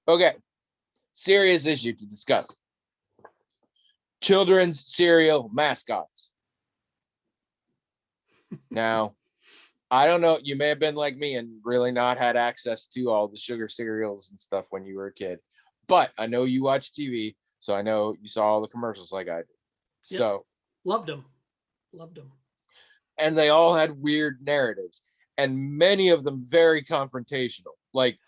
Okay, serious issue to discuss. Children's cereal mascots. Now, I don't know. You may have been like me and really not had access to all the sugar cereals and stuff when you were a kid. But I know you watch TV, so I know you saw all the commercials like I did. Yep. So, Loved them. Loved them. and they all had weird narratives, and many of them very confrontational. Like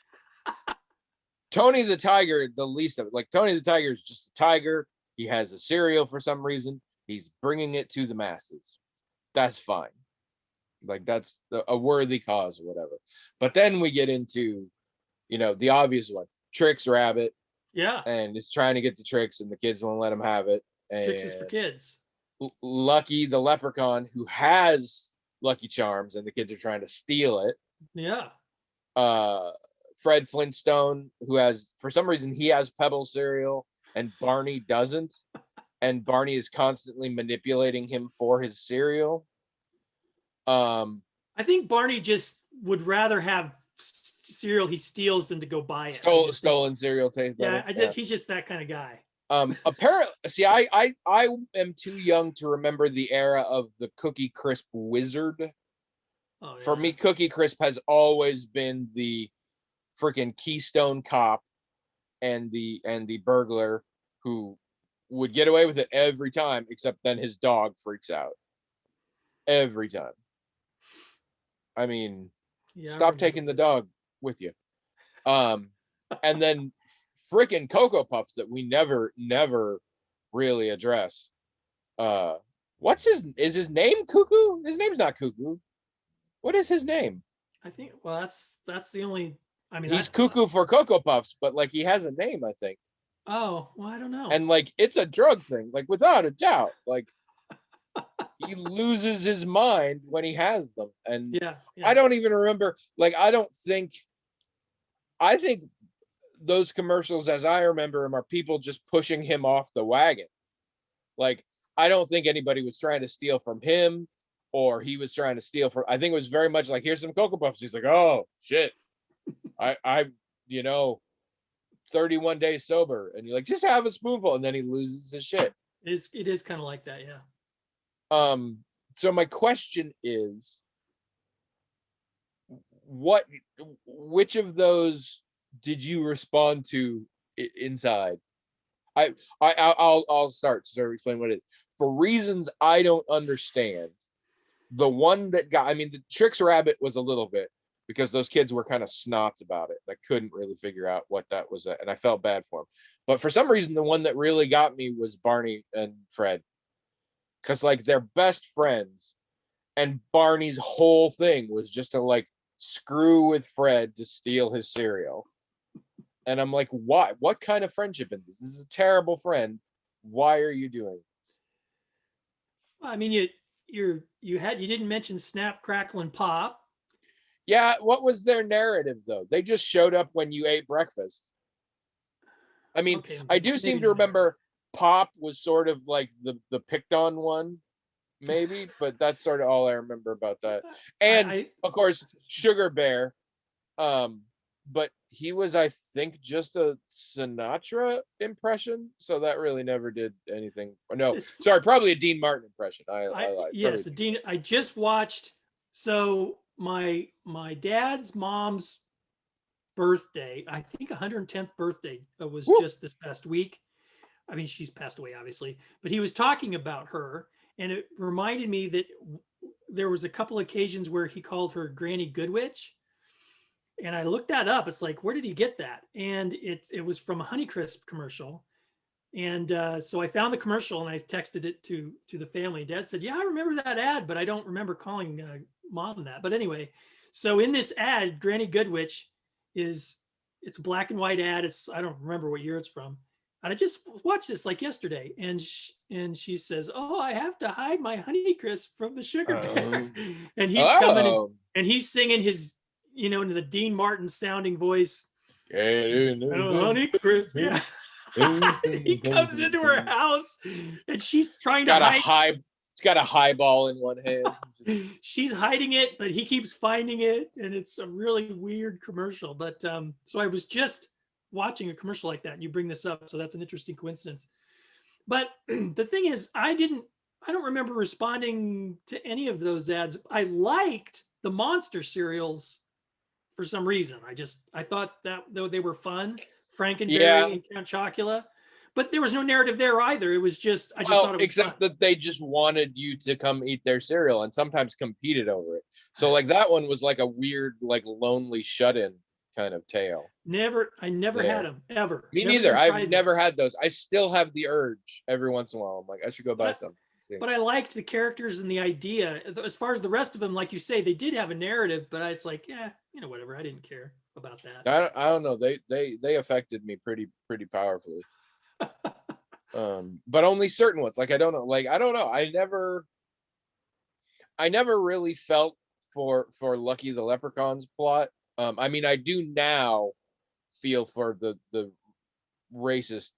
Tony the Tiger, the least of it. Like Tony the Tiger is just a tiger. He has a cereal for some reason. He's bringing it to the masses. That's fine. Like that's a worthy cause or whatever. But then we get into, the obvious one, Trix Rabbit, Yeah. and it's trying to get the tricks, and the kids won't let him have it. Tricks is for And kids. Lucky the leprechaun, who has Lucky Charms, and the kids are trying to steal it. Yeah. Fred Flintstone, who has, for some reason, he has Pebble cereal and Barney doesn't, and Barney is constantly manipulating him for his cereal. I think Barney just would rather have cereal he steals than to go buy it. Stolen cereal tastes better. Yeah, he's just that kind of guy. Apparently, see, I am too young to remember the era of the Cookie Crisp wizard. Oh, yeah. For me, Cookie Crisp has always been the freaking Keystone Cop and the burglar who would get away with it every time, except then his dog freaks out every time. I mean, stop taking the dog with you. And then freaking Cocoa Puffs that we never really address. Is his name Cuckoo? His name's not Cuckoo. What is his name? I think, well, that's the only, I mean, he's Cuckoo for Cocoa Puffs, but like he has a name, I think. Oh, well, I don't know. And like it's a drug thing, like without a doubt. Like he loses his mind when he has them. And yeah. I don't even remember, like I think those commercials, as I remember them, are people just pushing him off the wagon. Like, I don't think anybody was trying to steal from him, or he was trying to steal from. I think it was very much like, here's some Cocoa Puffs. He's like, oh shit, I 31 days sober, and you're like, just have a spoonful, and then he loses his shit. It is kind of like that, yeah. So my question is, which of those did you respond to inside? I'll start to explain what it is. For reasons I don't understand, the one that got, I mean, the Trix Rabbit was a little bit, because those kids were kind of snots about it. I couldn't really figure out what that was, and I felt bad for them. But for some reason, the one that really got me was Barney and Fred, because like they're best friends, and Barney's whole thing was just to like screw with Fred to steal his cereal. And I'm like, why? What kind of friendship is this? This is a terrible friend. Why are you doing this? I mean, you didn't mention Snap, Crackle, and Pop. Yeah, what was their narrative though? They just showed up when you ate breakfast. I mean, okay, I do seem to remember Pop was sort of like the picked on one, maybe, but that's sort of all I remember about that. And of course, Sugar Bear, but he was, I think, just a Sinatra impression, so that really never did anything. No, sorry, probably a Dean Martin impression. I lied. Yes, Dean. I just watched. So my dad's mom's birthday, I think 110th birthday, was just this past week. I mean, she's passed away, obviously, but he was talking about her, and it reminded me that there was a couple occasions where he called her Granny Goodwitch. And I looked that up. It's like, where did he get that? And it was from a Honeycrisp commercial. And so I found the commercial and I texted it to the family. Dad said, yeah, I remember that ad, but I don't remember calling mom that. But anyway, so in this ad, Granny Goodwitch it's a black and white ad. I don't remember what year it's from. And I just watched this like yesterday. And she says, oh, I have to hide my Honeycrisp from the Sugar Bear. And he's coming and he's singing his, into the Dean Martin sounding voice. Honeycrisp, yeah. He comes into her house and she's trying to hide. It's got a highball in one hand. She's hiding it, but he keeps finding it, and it's a really weird commercial. But so I was just watching a commercial like that, and you bring this up, so that's an interesting coincidence. But the thing is, I don't remember responding to any of those ads. I liked the monster cereals for some reason. I thought that though they were fun, Yeah. Frankenberry and Count Chocula, but there was no narrative there either. It was just I just Well, thought it was fun. except that they just wanted you to come eat their cereal and sometimes competed over it. So like that one was like a weird, like lonely shut-in kind of tale. I never There. had them ever. Me Never neither. even I've tried never those. had those. I still have the urge every once in a while. I'm like, I should go buy But some. See. but I liked the characters and the idea. As far as the rest of them, like you say, they did have a narrative, but I was like, yeah, whatever. I didn't care about that. I don't know. They affected me pretty powerfully. But only certain ones. Like I don't know. Like I don't know. I never really felt for Lucky the Leprechaun's plot. I mean, I do now feel for the racist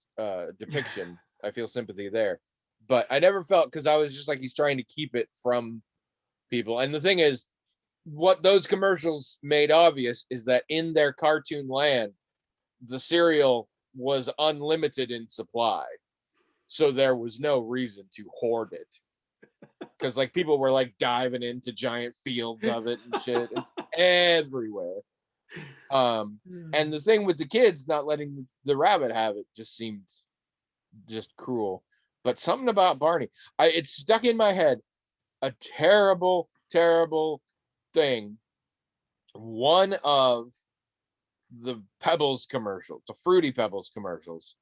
depiction. I feel sympathy there, but I never felt, because I was just like, he's trying to keep it from people. And the thing is, what those commercials made obvious is that in their cartoon land, the cereal was unlimited in supply, so there was no reason to hoard it, because like people were like diving into giant fields of it and shit. It's everywhere. And the thing with the kids not letting the rabbit have it just seemed just cruel. But something about Barney, it's stuck in my head. A terrible, terrible thing. One of the Pebbles commercials, the Fruity Pebbles commercials,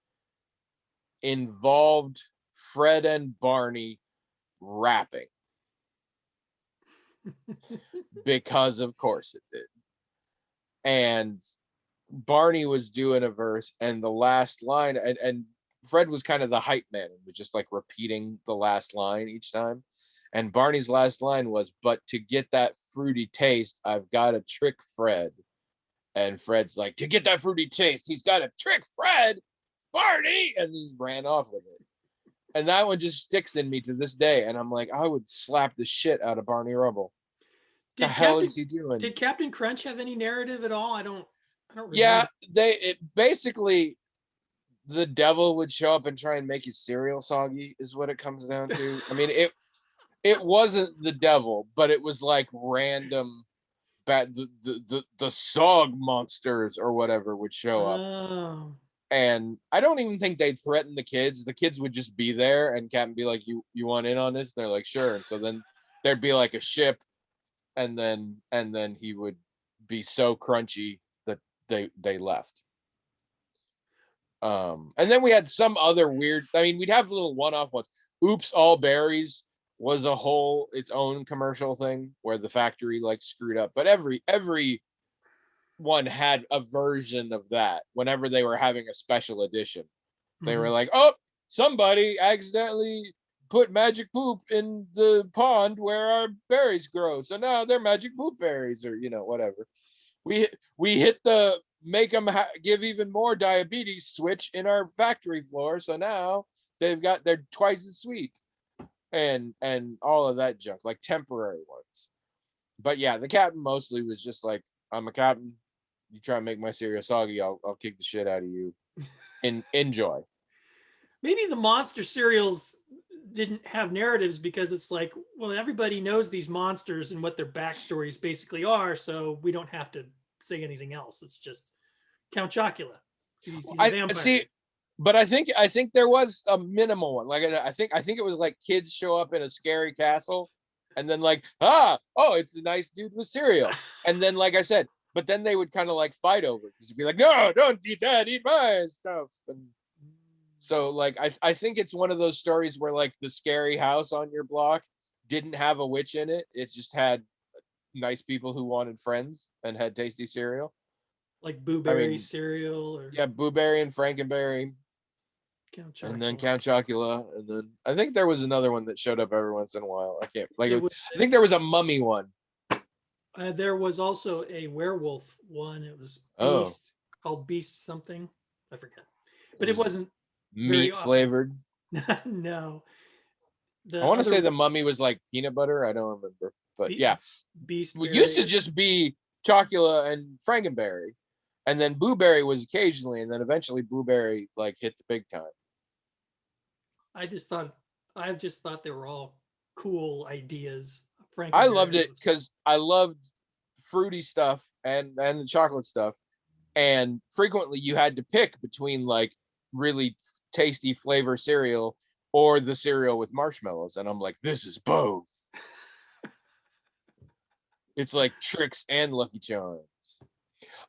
involved Fred and Barney rapping. Because of course it did. And Barney was doing a verse, and the last line, and Fred was kind of the hype man and was just like repeating the last line each time. And Barney's last line was, "But to get that fruity taste, I've got to trick Fred." And Fred's like, "To get that fruity taste, he's got to trick Fred, Barney." And he ran off with it. And that one just sticks in me to this day. And I'm like, I would slap the shit out of Barney Rubble. The hell is he doing? Did Captain Crunch have any narrative at all? I don't remember. Yeah, it basically, the devil would show up and try and make his cereal soggy is what it comes down to. I mean, it wasn't the devil, but it was like random bad the Sog monsters or whatever would show up. Oh. And I don't even think they'd threaten the kids. The kids would just be there, and Captain be like, you want in on this? And they're like, sure. And so then there'd be like a ship, and then he would be so crunchy that they left. And then we had some other weird, I mean, we'd have little one-off ones. Oops All Berries was a whole its own commercial thing where the factory like screwed up, but every one had a version of that. Whenever they were having a special edition, they were like, oh, somebody accidentally put magic poop in the pond where our berries grow, so now they're magic poop berries, or whatever. We hit the make them give even more diabetes switch in our factory floor, so now they're twice as sweet, and all of that junk, like temporary ones. But yeah, the captain mostly was just like, I'm a captain, you try and make my cereal soggy, I'll kick the shit out of you. And enjoy. Maybe the monster cereals didn't have narratives because it's like, well, everybody knows these monsters and what their backstories basically are, so we don't have to say anything else. It's just Count Chocula. He's a vampire. See, but I think there was a minimal one. Like I think it was like kids show up in a scary castle, and then like, it's a nice dude with cereal, and then like I said, but then they would kind of like fight over it, because it'd be like, no, don't eat that, eat my stuff. And so like I think it's one of those stories where like the scary house on your block didn't have a witch in it. It just had nice people who wanted friends and had tasty cereal. Like Boo Berry cereal, or Boo Berry and Frankenberry. And then Count Chocula, and then I think there was another one that showed up every once in a while. I can't like. I think there was a mummy one. There was also a werewolf one. It was Beast, called Beast something. I forget, but it wasn't meat flavored. No. I want to say the mummy was like peanut butter. I don't remember, but yeah, Beast. It used to just be Chocula and Frankenberry, And then Blueberry was occasionally, and then eventually Blueberry like hit the big time. I just thought they were all cool ideas. I loved Frankenberry it was because I loved fruity stuff and the chocolate stuff. And frequently you had to pick between like really tasty flavor cereal or the cereal with marshmallows. And I'm like, this is both. It's like Trix and Lucky Charms.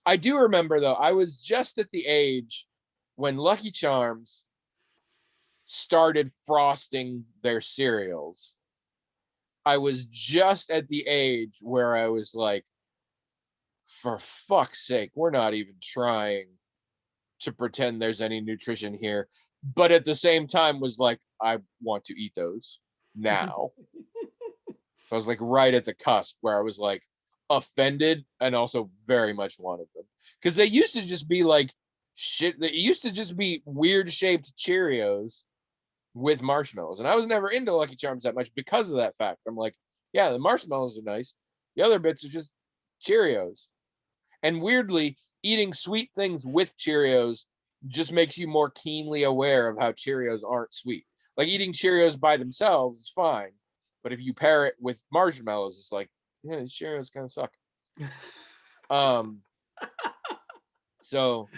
I do remember though, I was just at the age when Lucky Charms started frosting their cereals. I was just at the age where I was like, for fuck's sake, we're not even trying to pretend there's any nutrition here. But at the same time was like, I want to eat those now. So I was like right at the cusp where I was like offended and also very much wanted them. Because they used to just be like shit. They used to just be weird shaped Cheerios with marshmallows. And I was never into Lucky Charms that much because of that fact. I'm like, yeah, the marshmallows are nice. The other bits are just Cheerios. And weirdly, eating sweet things with Cheerios just makes you more keenly aware of how Cheerios aren't sweet. Like eating Cheerios by themselves is fine, but if you pair it with marshmallows, it's like, yeah, these Cheerios kind of suck. Um, so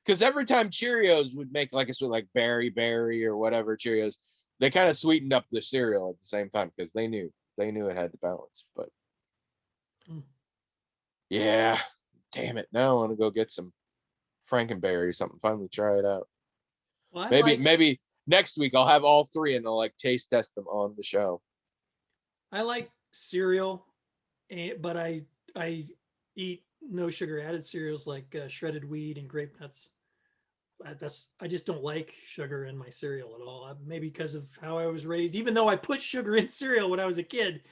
because every time Cheerios would make like a sort of like berry or whatever Cheerios, they kind of sweetened up the cereal at the same time because they knew it had to balance. But yeah, damn it, now I want to go get some Frankenberry or something. Finally, try it out. well, Maybe next week I'll have all three and I'll like taste test them on the show. I like cereal, but I eat no sugar added cereals like shredded wheat and grape nuts. I just don't like sugar in my cereal at all. Maybe because of how I was raised. Even though I put sugar in cereal when I was a kid,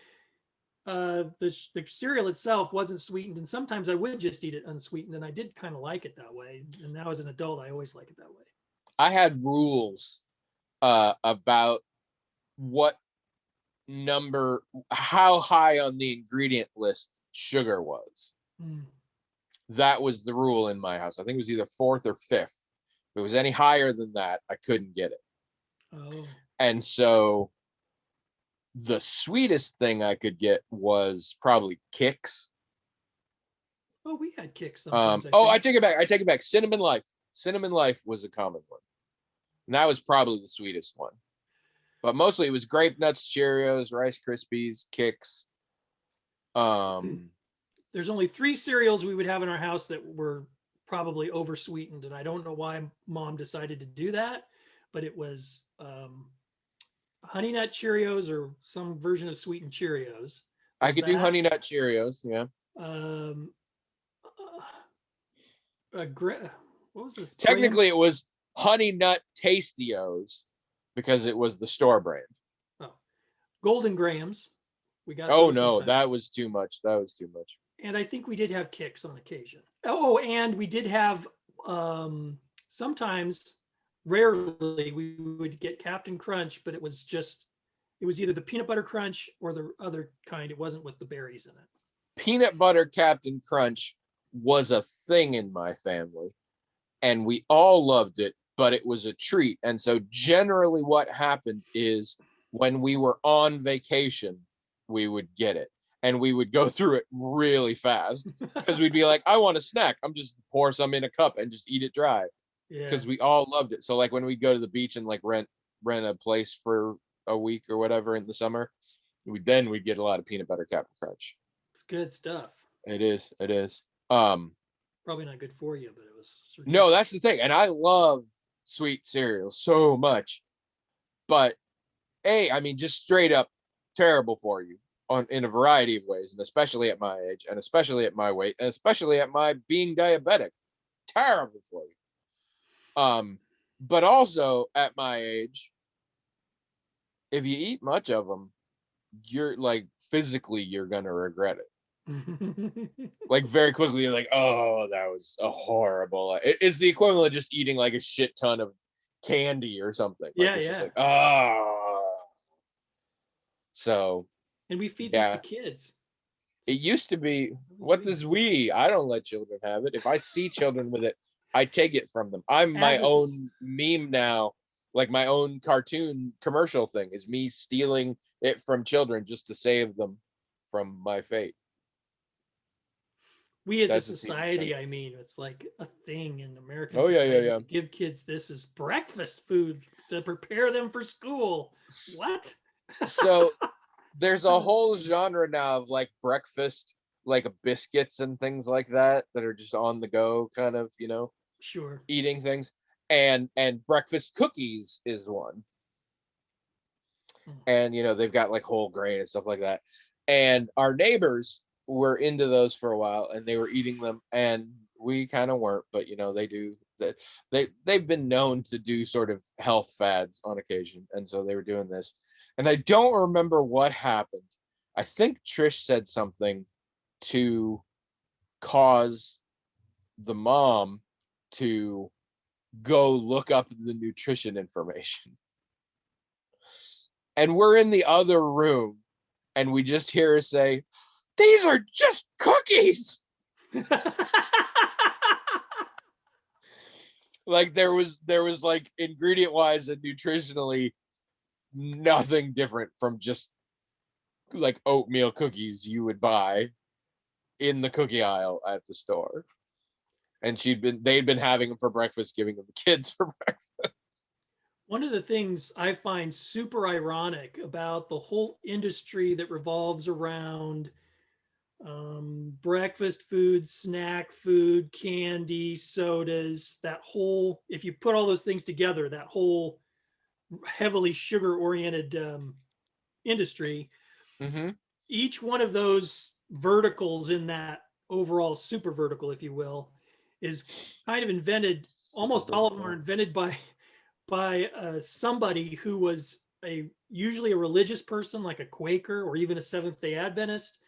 the cereal itself wasn't sweetened, and sometimes I would just eat it unsweetened, and I did kind of like it that way. And now as an adult, I always like it that way. I had rules about what number, how high on the ingredient list sugar was. That was the rule in my house. I think it was either fourth or fifth. If it was any higher than that, I couldn't get it. Oh. And so the sweetest thing I could get was probably Kix. Oh, we had Kix sometimes. I take it back. I take it back. Cinnamon Life. Cinnamon Life was a common one. And that was probably the sweetest one. But mostly it was Grape Nuts, Cheerios, Rice Krispies, Kix. There's only 3 cereals we would have in our house that were probably over sweetened, and I don't know why Mom decided to do that, but it was Honey Nut Cheerios or some version of sweetened Cheerios. I could do Honey Nut Cheerios, yeah. What was this? Technically, it was Honey Nut Tastios because it was the store brand. Oh, Golden Grahams. We got. Oh no, sometimes. That was too much. That was too much. And I think we did have Kix on occasion. Oh, and we did have sometimes, rarely, we would get Captain Crunch, but it was either the peanut butter crunch or the other kind. It wasn't with the berries in it. Peanut butter Captain Crunch was a thing in my family, and we all loved it, but it was a treat. And so generally what happened is when we were on vacation, we would get it. And we would go through it really fast because we'd be like, I want a snack. I'm just pour some in a cup and just eat it dry. Because we all loved it. So like when we go to the beach and like rent a place for a week or whatever in the summer, we'd get a lot of peanut butter Captain Crunch. It's good stuff. It is. Probably not good for you, but it was. No, that's the thing. And I love sweet cereal so much. But I mean, just straight up terrible for you. In a variety of ways, and especially at my age, and especially at my weight, and especially at my being diabetic, terrible for you. But also at my age, if you eat much of them, you're like physically you're gonna regret it. Like very quickly, you're like, oh, that was a horrible. It's the equivalent of just eating like a shit ton of candy or something. Like, it's just like, oh. So. And we feed this to kids. It used to be, what does we? I don't let children have it. If I see children with it, I take it from them. I'm my As a, own meme now, like my own cartoon commercial thing is me stealing it from children just to save them from my fate. we as a That's a TV show. society, I mean, it's like a thing in American Oh yeah, yeah, society yeah. to give kids this as breakfast food to prepare them for school. What? So there's a whole genre now of like breakfast, like biscuits and things like that are just on the go, kind of, Sure. eating things. And breakfast cookies is one. And they've got like whole grain and stuff like that. And our neighbors were into those for a while, and they were eating them, and we kind of weren't. But they do that. They've been known to do sort of health fads on occasion, and so they were doing this. And I don't remember what happened. I think Trish said something to cause the mom to go look up the nutrition information. And we're in the other room, and we just hear her say, "These are just cookies." Like there was like ingredient wise and nutritionally nothing different from just like oatmeal cookies you would buy in the cookie aisle at the store. And they'd been having them for breakfast, giving them the kids for breakfast. One of the things I find super ironic about the whole industry that revolves around breakfast food, snack food, candy, sodas, that whole, if you put all those things together, that whole heavily sugar oriented industry, Mm-hmm. each one of those verticals in that overall super vertical, if you will, is kind of invented. Almost all of them are invented by somebody who was usually a religious person, like a Quaker or even a Seventh-day Adventist,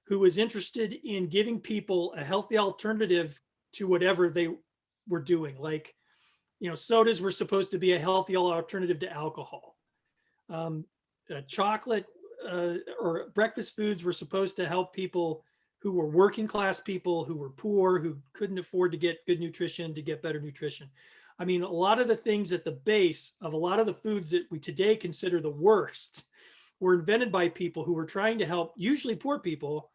who was interested in giving people a healthy alternative to whatever they were doing. Like, sodas were supposed to be a healthy alternative to alcohol. Chocolate or breakfast foods were supposed to help people who were working class people, who were poor, who couldn't afford to get good nutrition, to get better nutrition. I mean, a lot of the things at the base of a lot of the foods that we today consider the worst were invented by people who were trying to help, usually poor people,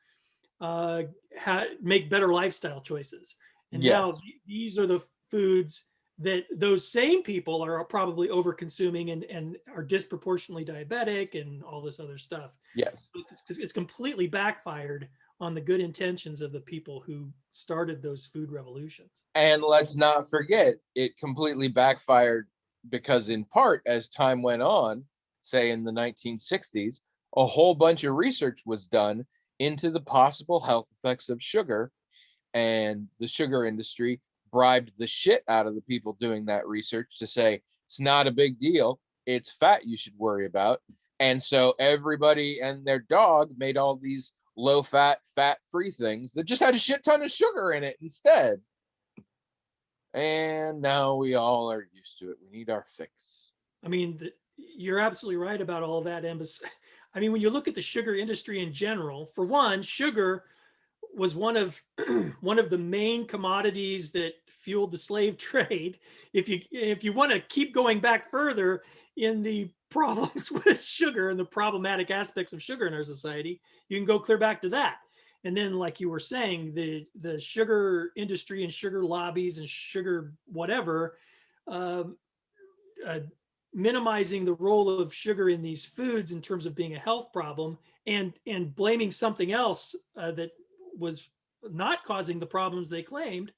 make better lifestyle choices. And Yes. now these are the foods that those same people are probably over consuming and are disproportionately diabetic and all this other stuff. Yes. It's completely backfired on the good intentions of the people who started those food revolutions. And let's not forget, it completely backfired because in part, as time went on, say in the 1960s, a whole bunch of research was done into the possible health effects of sugar, and the sugar industry bribed the shit out of the people doing that research to say it's not a big deal, it's fat you should worry about. And so everybody and their dog made all these low fat free things that just had a shit ton of sugar in it instead. And now we all are used to it. We need our fix. I mean, you're absolutely right about all that. I mean, when you look at the sugar industry in general, for one, sugar was one of the main commodities that fueled the slave trade. If you want to keep going back further in the problems with sugar and the problematic aspects of sugar in our society, you can go clear back to that. And then, like you were saying, the sugar industry and sugar lobbies and sugar whatever, minimizing the role of sugar in these foods in terms of being a health problem, and blaming something else that was not causing the problems they claimed.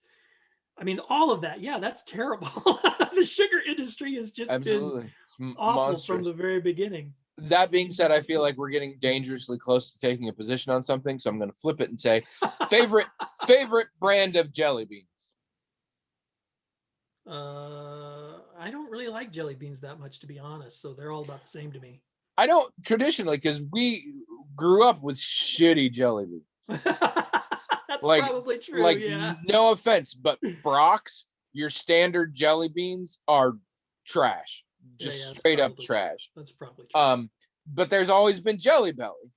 I mean, all of that, yeah, that's terrible. The sugar industry has just Absolutely. been awful Monstrous. from the very beginning. That being said, I feel like we're getting dangerously close to taking a position on something, so I'm going to flip it and say favorite brand of jelly beans. I don't really like jelly beans that much, to be honest, so they're all about the same to me. I don't traditionally, because we grew up with shitty jelly beans. That's like, probably true. Like, yeah. No offense, but Brock's, your standard jelly beans are trash. Just straight up trash. That's probably true. But there's always been Jelly Belly.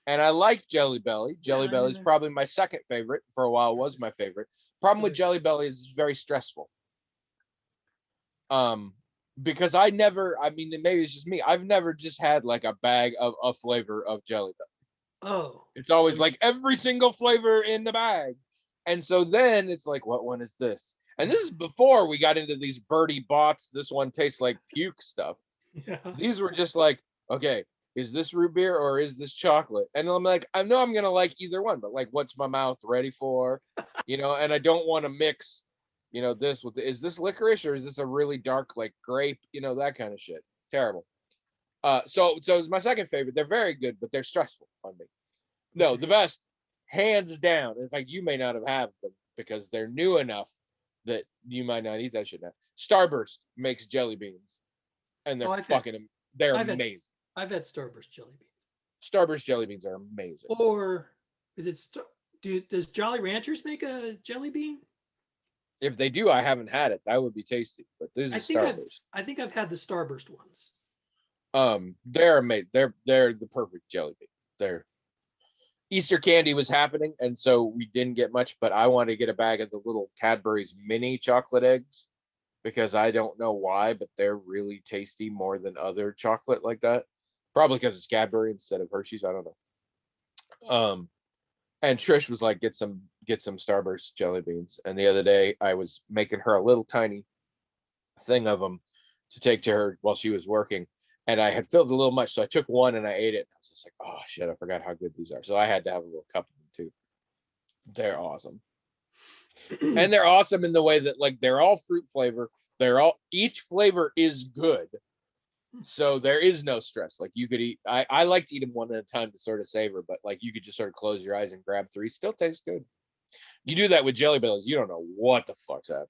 And I like Jelly Belly. Jelly Yeah, Belly is probably my second favorite. For a while, was my favorite. Problem with Jelly Belly is it's very stressful. Because I mean, maybe it's just me. I've never just had like a bag of a flavor of Jelly Belly. Oh, It's so always like every single flavor in the bag. And so then it's like, what one is this? And this is before we got into these Birdie Bots. This one tastes like puke stuff. yeah. These were just like, okay, is this root beer or is this chocolate? And I'm like, I know I'm gonna like either one, but like, what's my mouth ready for? And I don't want to mix, this with is this licorice or is this a really dark like grape? That kind of shit. Terrible. So it's my second favorite. They're very good, but they're stressful on me. No, the best, hands down. In fact, you may not have had them because they're new enough that you might not eat that shit now. Starburst makes jelly beans, and they're they're amazing. I've had Starburst jelly beans. Starburst jelly beans are amazing. Or is it does Jolly Ranchers make a jelly bean? If they do, I haven't had it. That would be tasty. But this is Starburst. I think I've had the Starburst ones. They're amazing. They're the perfect jelly bean. They're Easter candy was happening, and so we didn't get much, but I wanted to get a bag of the little Cadbury's mini chocolate eggs because I don't know why, but they're really tasty more than other chocolate like that. Probably because it's Cadbury instead of Hershey's. I don't know. And Trish was like, get some Starburst jelly beans. And the other day I was making her a little tiny thing of them to take to her while she was working. And I had filled a little much, so I took one and I ate it. I was just like, oh shit, I forgot how good these are. So I had to have a little cup of them too. They're awesome. And they're awesome in the way that like they're all fruit flavor. Each flavor is good. So there is no stress. Like you could eat, I like to eat them one at a time to sort of savor, but like you could just sort of close your eyes and grab three. Still tastes good. You do that with Jelly Bellies, you don't know what the fuck's happening.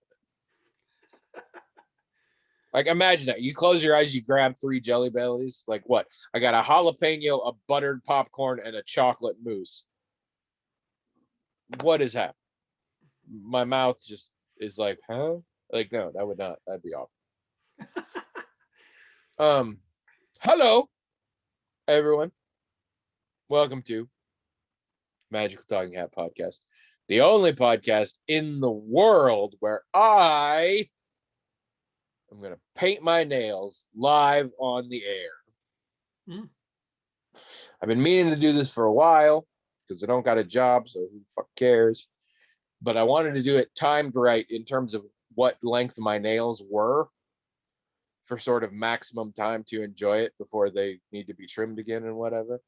Like imagine that. You close your eyes, you grab three Jelly Bellies. Like what? I got a jalapeno, a buttered popcorn, and a chocolate mousse. What is happening? My mouth just is like, huh? Like, no, that would not. That'd be awful. Hello, everyone. Welcome to Magical Talking Hat Podcast, the only podcast in the world where I'm going to paint my nails live on the air. I've been meaning to do this for a while because I don't got a job, so who the fuck cares? But I wanted to do it timed right in terms of what length my nails were for sort of maximum time to enjoy it before they need to be trimmed again and whatever.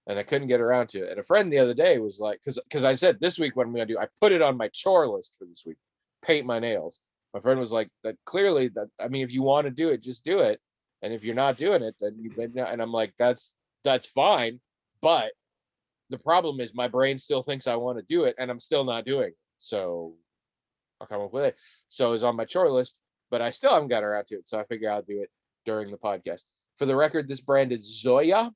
And I couldn't get around to it. And a friend the other day was like, because I said this week what I'm going to do, I put it on my chore list for this week, paint my nails. My friend was like, that clearly, that I mean, if you want to do it, just do it. And if you're not doing it, then and I'm like, that's fine. But the problem is my brain still thinks I want to do it and I'm still not doing it. So I'll come up with it. So it's on my chore list, but I still haven't got around to it. So I figure I'll do it during the podcast. For the record, this brand is Zoya.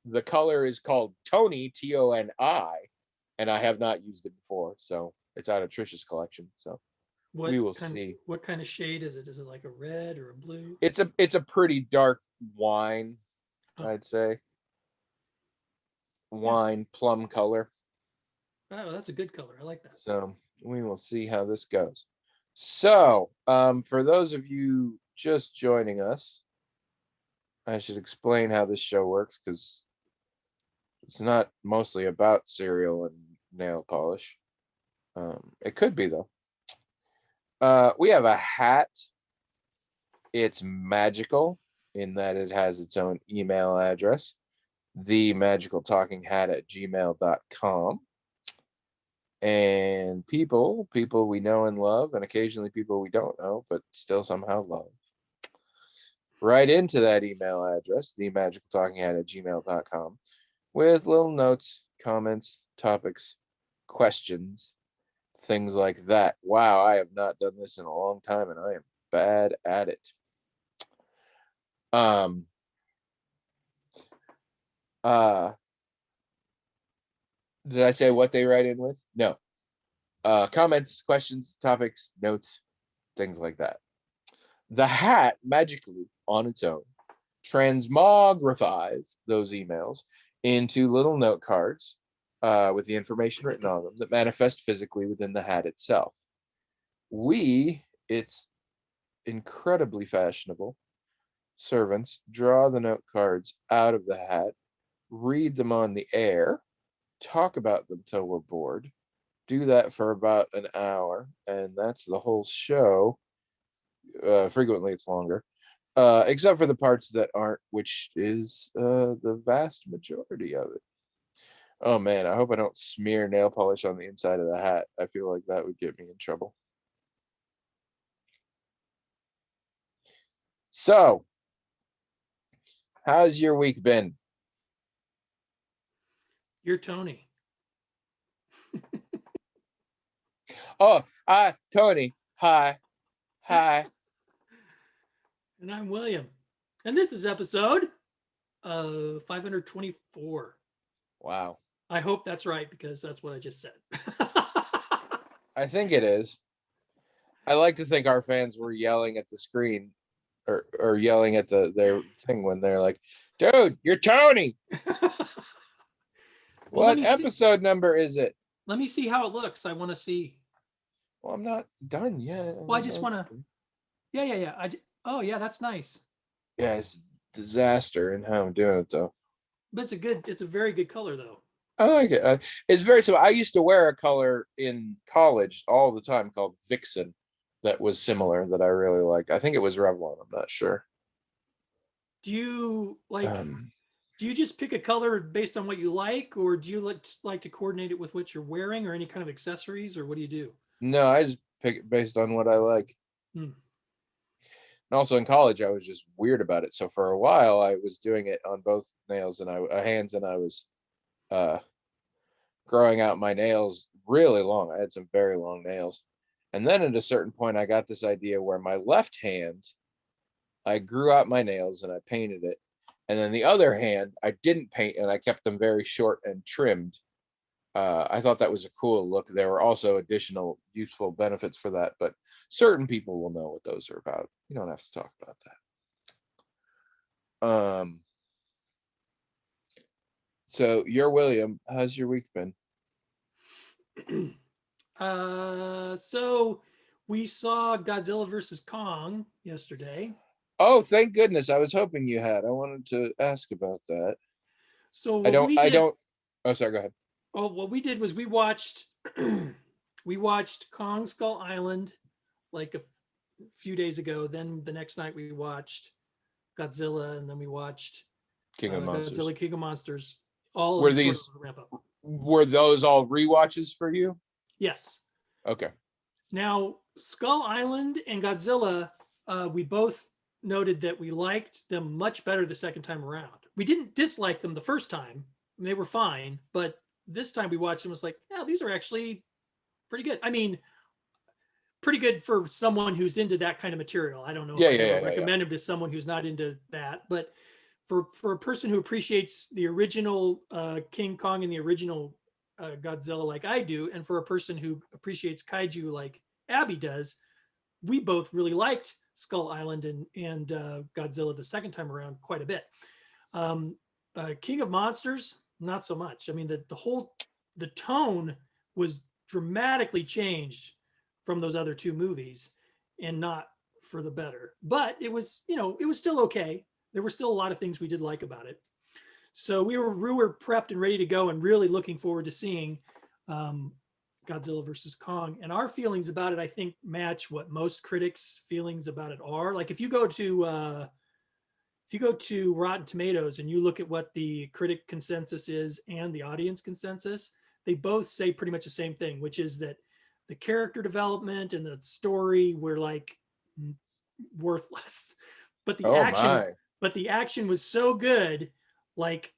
The color is called Toni, Toni, and I have not used it before. So it's out of Trisha's collection. So we will see. What kind of shade is it? Is it like a red or a blue? It's a pretty dark wine, I'd say. Wine plum color. Oh, that's a good color. I like that. So we will see how this goes. So for those of you just joining us, I should explain how this show works because it's not mostly about cereal and nail polish. It could be though. We have a hat. It's magical in that it has its own email address, themagicaltalkinghat@gmail.com. And people we know and love, and occasionally people we don't know, but still somehow love. Right into that email address, themagicaltalkinghat@gmail.com, with little notes, comments, topics, questions, things like that. Wow, I have not done this in a long time, and I am bad at it. Did I say what they write in with? No. Comments, questions, topics, notes, things like that. The hat magically on its own transmogrifies those emails into little note cards with the information written on them that manifest physically within the hat itself. It's incredibly fashionable, servants draw the note cards out of the hat, read them on the air, talk about them till we're bored, do that for about an hour, and that's the whole show. Frequently it's longer, except for the parts that aren't, which is the vast majority of it. Oh man, I hope I don't smear nail polish on the inside of the hat. I feel like that would get me in trouble. So, how's your week been? You're Tony. Oh, hi, Tony. Hi. Hi. And I'm William. And this is episode 524. Wow. I hope that's right because that's what I just said. I think it is. I like to think our fans were yelling at the screen or yelling at their thing when they're like, dude, you're Tony. Well, What episode number is it? Let me see how it looks. I want to see. Well, I'm not done yet. Well, I just want to. Yeah. Oh, yeah, that's nice. Yeah, it's a disaster in how I'm doing it though. But it's a very good color though. I like it. It's very simple. I used to wear a color in college all the time called Vixen that was similar that I really liked. I think it was Revlon. I'm not sure. Do you do you just pick a color based on what you like, or do you like to coordinate it with what you're wearing or any kind of accessories, or what do you do? No, I just pick it based on what I like. And also in college, I was just weird about it. So for a while, I was doing it on both nails and hands, and I was growing out my nails really long. I had some very long nails. And then at a certain point, I got this idea where my left hand, I grew out my nails and I painted it. And then the other hand, I didn't paint and I kept them very short and trimmed. I thought that was a cool look. There were also additional useful benefits for that, but certain people will know what those are about. You don't have to talk about that. So you're William. How's your week been? So we saw Godzilla versus Kong yesterday. Oh, thank goodness. I was hoping you had. I wanted to ask about that. So I don't. Oh, sorry, go ahead. Oh, what we did was we watched Kong Skull Island like a few days ago. Then the next night we watched Godzilla, and then we watched King of Monsters. Godzilla King of Monsters. All were these sort of ramp up. Were those all rewatches for you? Yes. Okay. Now, Skull Island and Godzilla, we both noted that we liked them much better the second time around. We didn't dislike them the first time. They were fine, but this time we watched them, was like, yeah, these are actually pretty good. I mean, pretty good for someone who's into that kind of material. I don't know if I would recommend them to someone who's not into that, but for a person who appreciates the original King Kong and the original Godzilla like I do, and for a person who appreciates kaiju like Abby does, we both really liked Skull Island and Godzilla the second time around quite a bit. King of Monsters, not so much. I mean, the tone was dramatically changed from those other two movies, and not for the better. But it was, it was still okay. There were still a lot of things we did like about it. So we were prepped and ready to go, and really looking forward to seeing Godzilla versus Kong. And our feelings about it, I think, match what most critics' feelings about it are. Like if you go to Rotten Tomatoes and you look at what the critic consensus is and the audience consensus, they both say pretty much the same thing, which is that the character development and the story were like worthless, but the action was so good. Like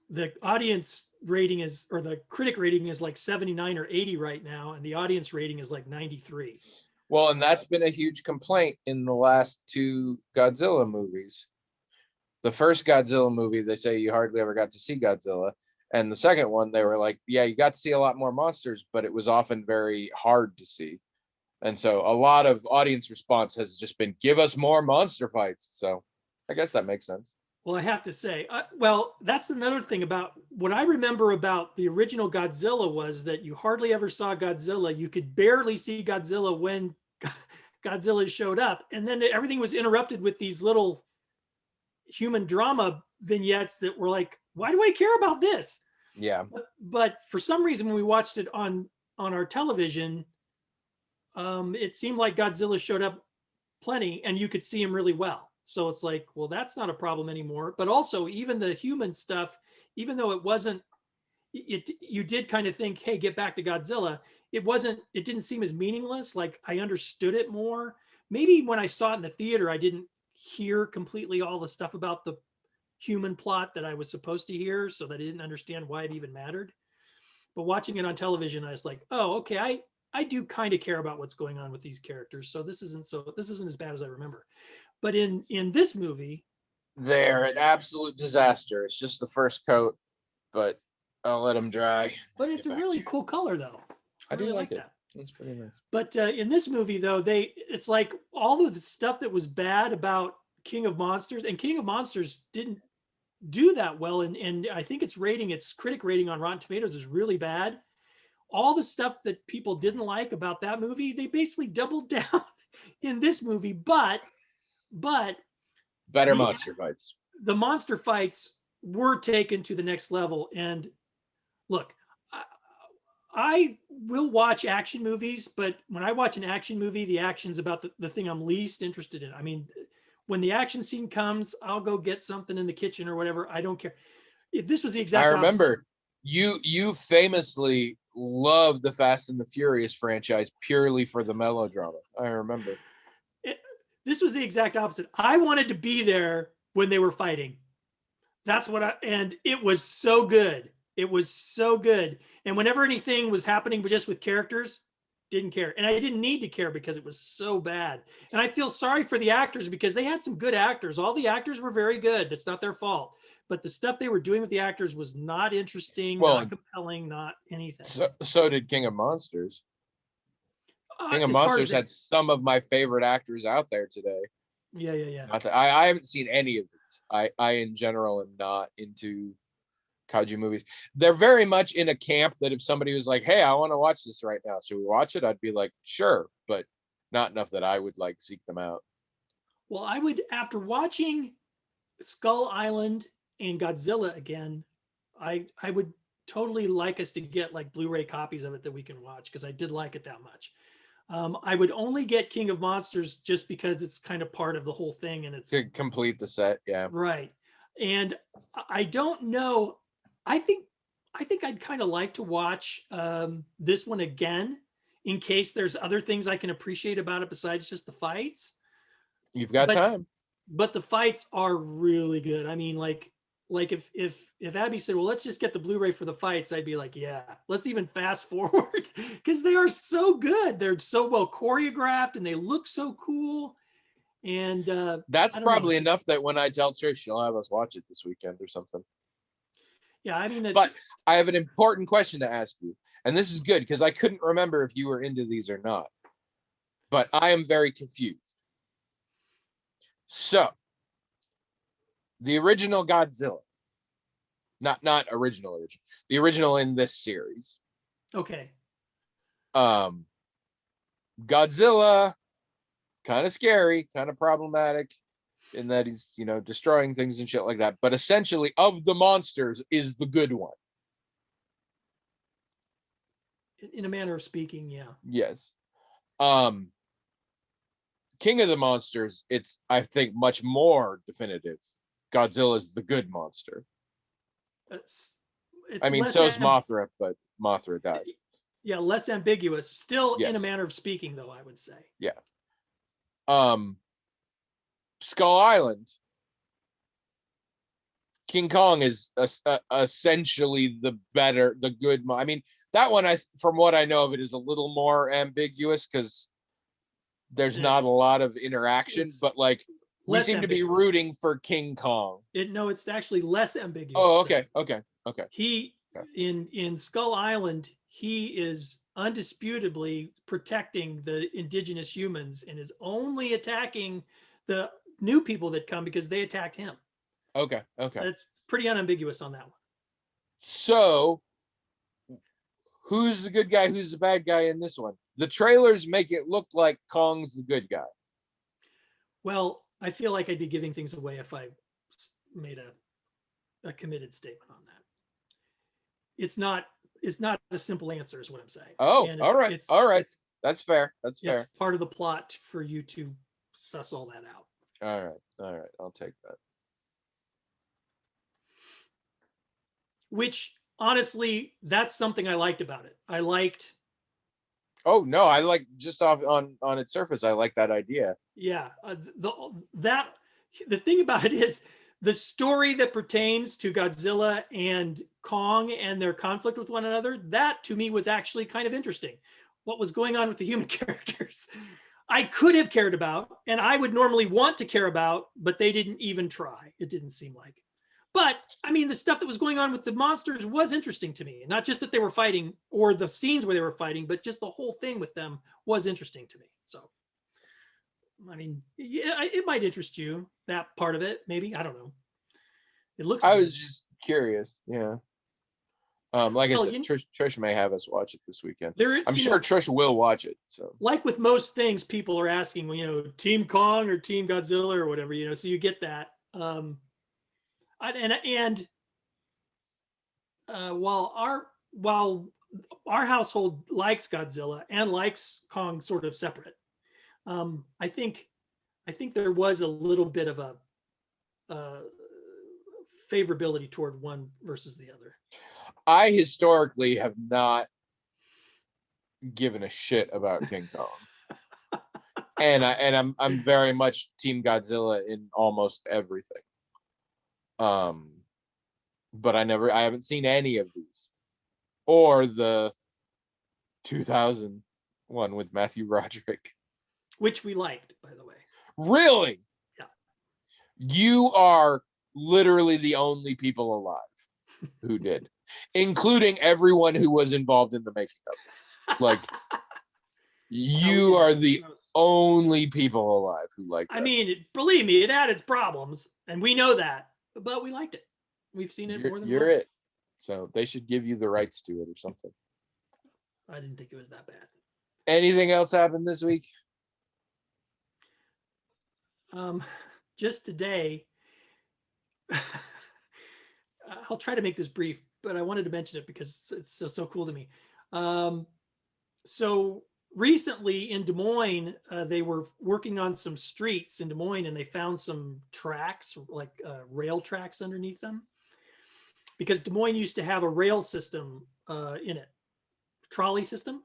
the audience rating is, or the critic rating is like 79 or 80 right now, and the audience rating is like 93. Well, and that's been a huge complaint in the last two Godzilla movies. The first Godzilla movie, they say you hardly ever got to see Godzilla. And the second one, they were like, yeah, you got to see a lot more monsters, but it was often very hard to see. And so a lot of audience response has just been, give us more monster fights. So I guess that makes sense. Well, I have to say, well, that's another thing about what I remember about the original Godzilla was that you hardly ever saw Godzilla. You could barely see Godzilla when Godzilla showed up. And then everything was interrupted with these little human drama vignettes that were like, why do I care about this? Yeah. But for some reason, when we watched it on our television, it seemed like Godzilla showed up plenty and you could see him really well. So it's like, well, that's not a problem anymore. But also, even the human stuff, even though it wasn't, you did kind of think, hey, get back to Godzilla. It didn't seem as meaningless. Like I understood it more. Maybe when I saw it in the theater, I didn't hear completely all the stuff about the human plot that I was supposed to hear, so that I didn't understand why it even mattered. But watching it on television, I was like, oh, okay, I do kind of care about what's going on with these characters. So this isn't as bad as I remember. But in this movie, They're an absolute disaster. It's just the first coat, but I'll let them dry. but it's a really cool color though. I do really like it. that. It's pretty nice. But in this movie though, it's like all of the stuff that was bad about King of Monsters, and King of Monsters didn't do that well. And I think its critic rating on Rotten Tomatoes is really bad. All the stuff that people didn't like about that movie, they basically doubled down in this movie. But Better monster fights. The monster fights were taken to the next level. And look, I will watch action movies, but when I watch an action movie, the action's about the thing I'm least interested in. I mean, when the action scene comes, I'll go get something in the kitchen or whatever. I don't care. If this was the exact I remember opposite. you famously loved the Fast and the Furious franchise purely for the melodrama. I remember. This was the exact opposite. I wanted to be there when they were fighting. And it was so good. It was so good. And whenever anything was happening just with characters, didn't care. And I didn't need to care because it was so bad. And I feel sorry for the actors because they had some good actors. All the actors were very good. That's not their fault. But the stuff they were doing with the actors was not interesting, not compelling, not anything. So did King of Monsters. King of Monsters had some of my favorite actors out there today. Yeah. I haven't seen any of these. I in general am not into kaiju movies. They're very much in a camp that if somebody was like, hey, I want to watch this right now, should we watch it? I'd be like, sure, but not enough that I would like seek them out. Well, I would, after watching Skull Island and Godzilla again, I would totally like us to get like Blu-ray copies of it that we can watch because I did like it that much. I would only get King of Monsters just because it's kind of part of the whole thing and it's to complete the set. Yeah. Right. And I don't know. I think I'd kind of like to watch this one again in case there's other things I can appreciate about it besides just the fights. You've got time. But the fights are really good. I mean, like if Abby said, well, let's just get the Blu-ray for the fights, I'd be like, yeah, let's even fast forward because they are so good. They're so well choreographed and they look so cool. And that's probably enough that when I tell Trish, she'll have us watch it this weekend or something. Yeah, I mean, but I have an important question to ask you, and this is good because I couldn't remember if you were into these or not, but I am very confused. So, the original Godzilla, not original, the original in this series. Okay. Godzilla, kind of scary, kind of problematic in that he's, destroying things and shit like that. But essentially, of the monsters, is the good one. In a manner of speaking, yeah. Yes. King of the Monsters, it's, I think, much more definitive. Godzilla's the good monster. It's I mean, so's Mothra, but Mothra dies. Yeah, less ambiguous. Still, yes. In a manner of speaking, though, I would say. Yeah. Skull Island, King Kong is essentially the good. I mean, that one, from what I know of it, is a little more ambiguous because there's not a lot of interaction, but like we seem to be rooting for King Kong. No, it's actually less ambiguous. Oh, okay. In Skull Island, he is undisputably protecting the indigenous humans and is only attacking the new people that come because they attacked him. Okay. Okay. That's pretty unambiguous on that one. So who's the good guy? Who's the bad guy in this one? The trailers make it look like Kong's the good guy. Well, I feel like I'd be giving things away if I made a committed statement on that. It's not a simple answer is what I'm saying. Oh, And all right. All right. That's fair. That's it's fair. part of the plot for you to suss all that out. All right. All right. I'll take that. Which honestly, that's something I liked about it. I liked, Oh no, I like just off on its surface, I like that idea. yeah, the thing about it is the story that pertains to Godzilla and Kong and their conflict with one another, that to me was actually kind of interesting. What was going on with the human characters, I could have cared about, and I would normally want to care about, but they didn't even try. It didn't seem like. But I mean, the stuff that was going on with the monsters was interesting to me. Not just that they were fighting or the scenes where they were fighting, but just the whole thing with them was interesting to me. So, I mean, yeah, it might interest you, that part of it. Maybe, I don't know. It looks. I good. was just curious. Yeah. Like I said, Trish may have us watch it this weekend. I'm sure Trish will watch it. So, like with most things, people are asking, Team Kong or Team Godzilla or whatever, so you get that. While our household likes Godzilla and likes Kong sort of separate, I think there was a little bit of a favorability toward one versus the other. I historically have not given a shit about King Kong, and I'm very much Team Godzilla in almost everything. But I haven't seen any of these, or the 2001 with Matthew Broderick, which we liked, by the way. Really? Yeah. You are literally the only people alive who did, including everyone who was involved in the making of it. Like, you are the only people alive who like that. I mean, believe me, it had its problems, and we know that, but we liked it. We've seen it more than once. It. So they should give you the rights to it or something. I didn't think it was that bad. Anything else happened this week? Just today, I'll try to make this brief, but I wanted to mention it because it's so cool to me. So recently in Des Moines, they were working on some streets in Des Moines, and they found some tracks, like rail tracks underneath them. Because Des Moines used to have a rail system in it, trolley system.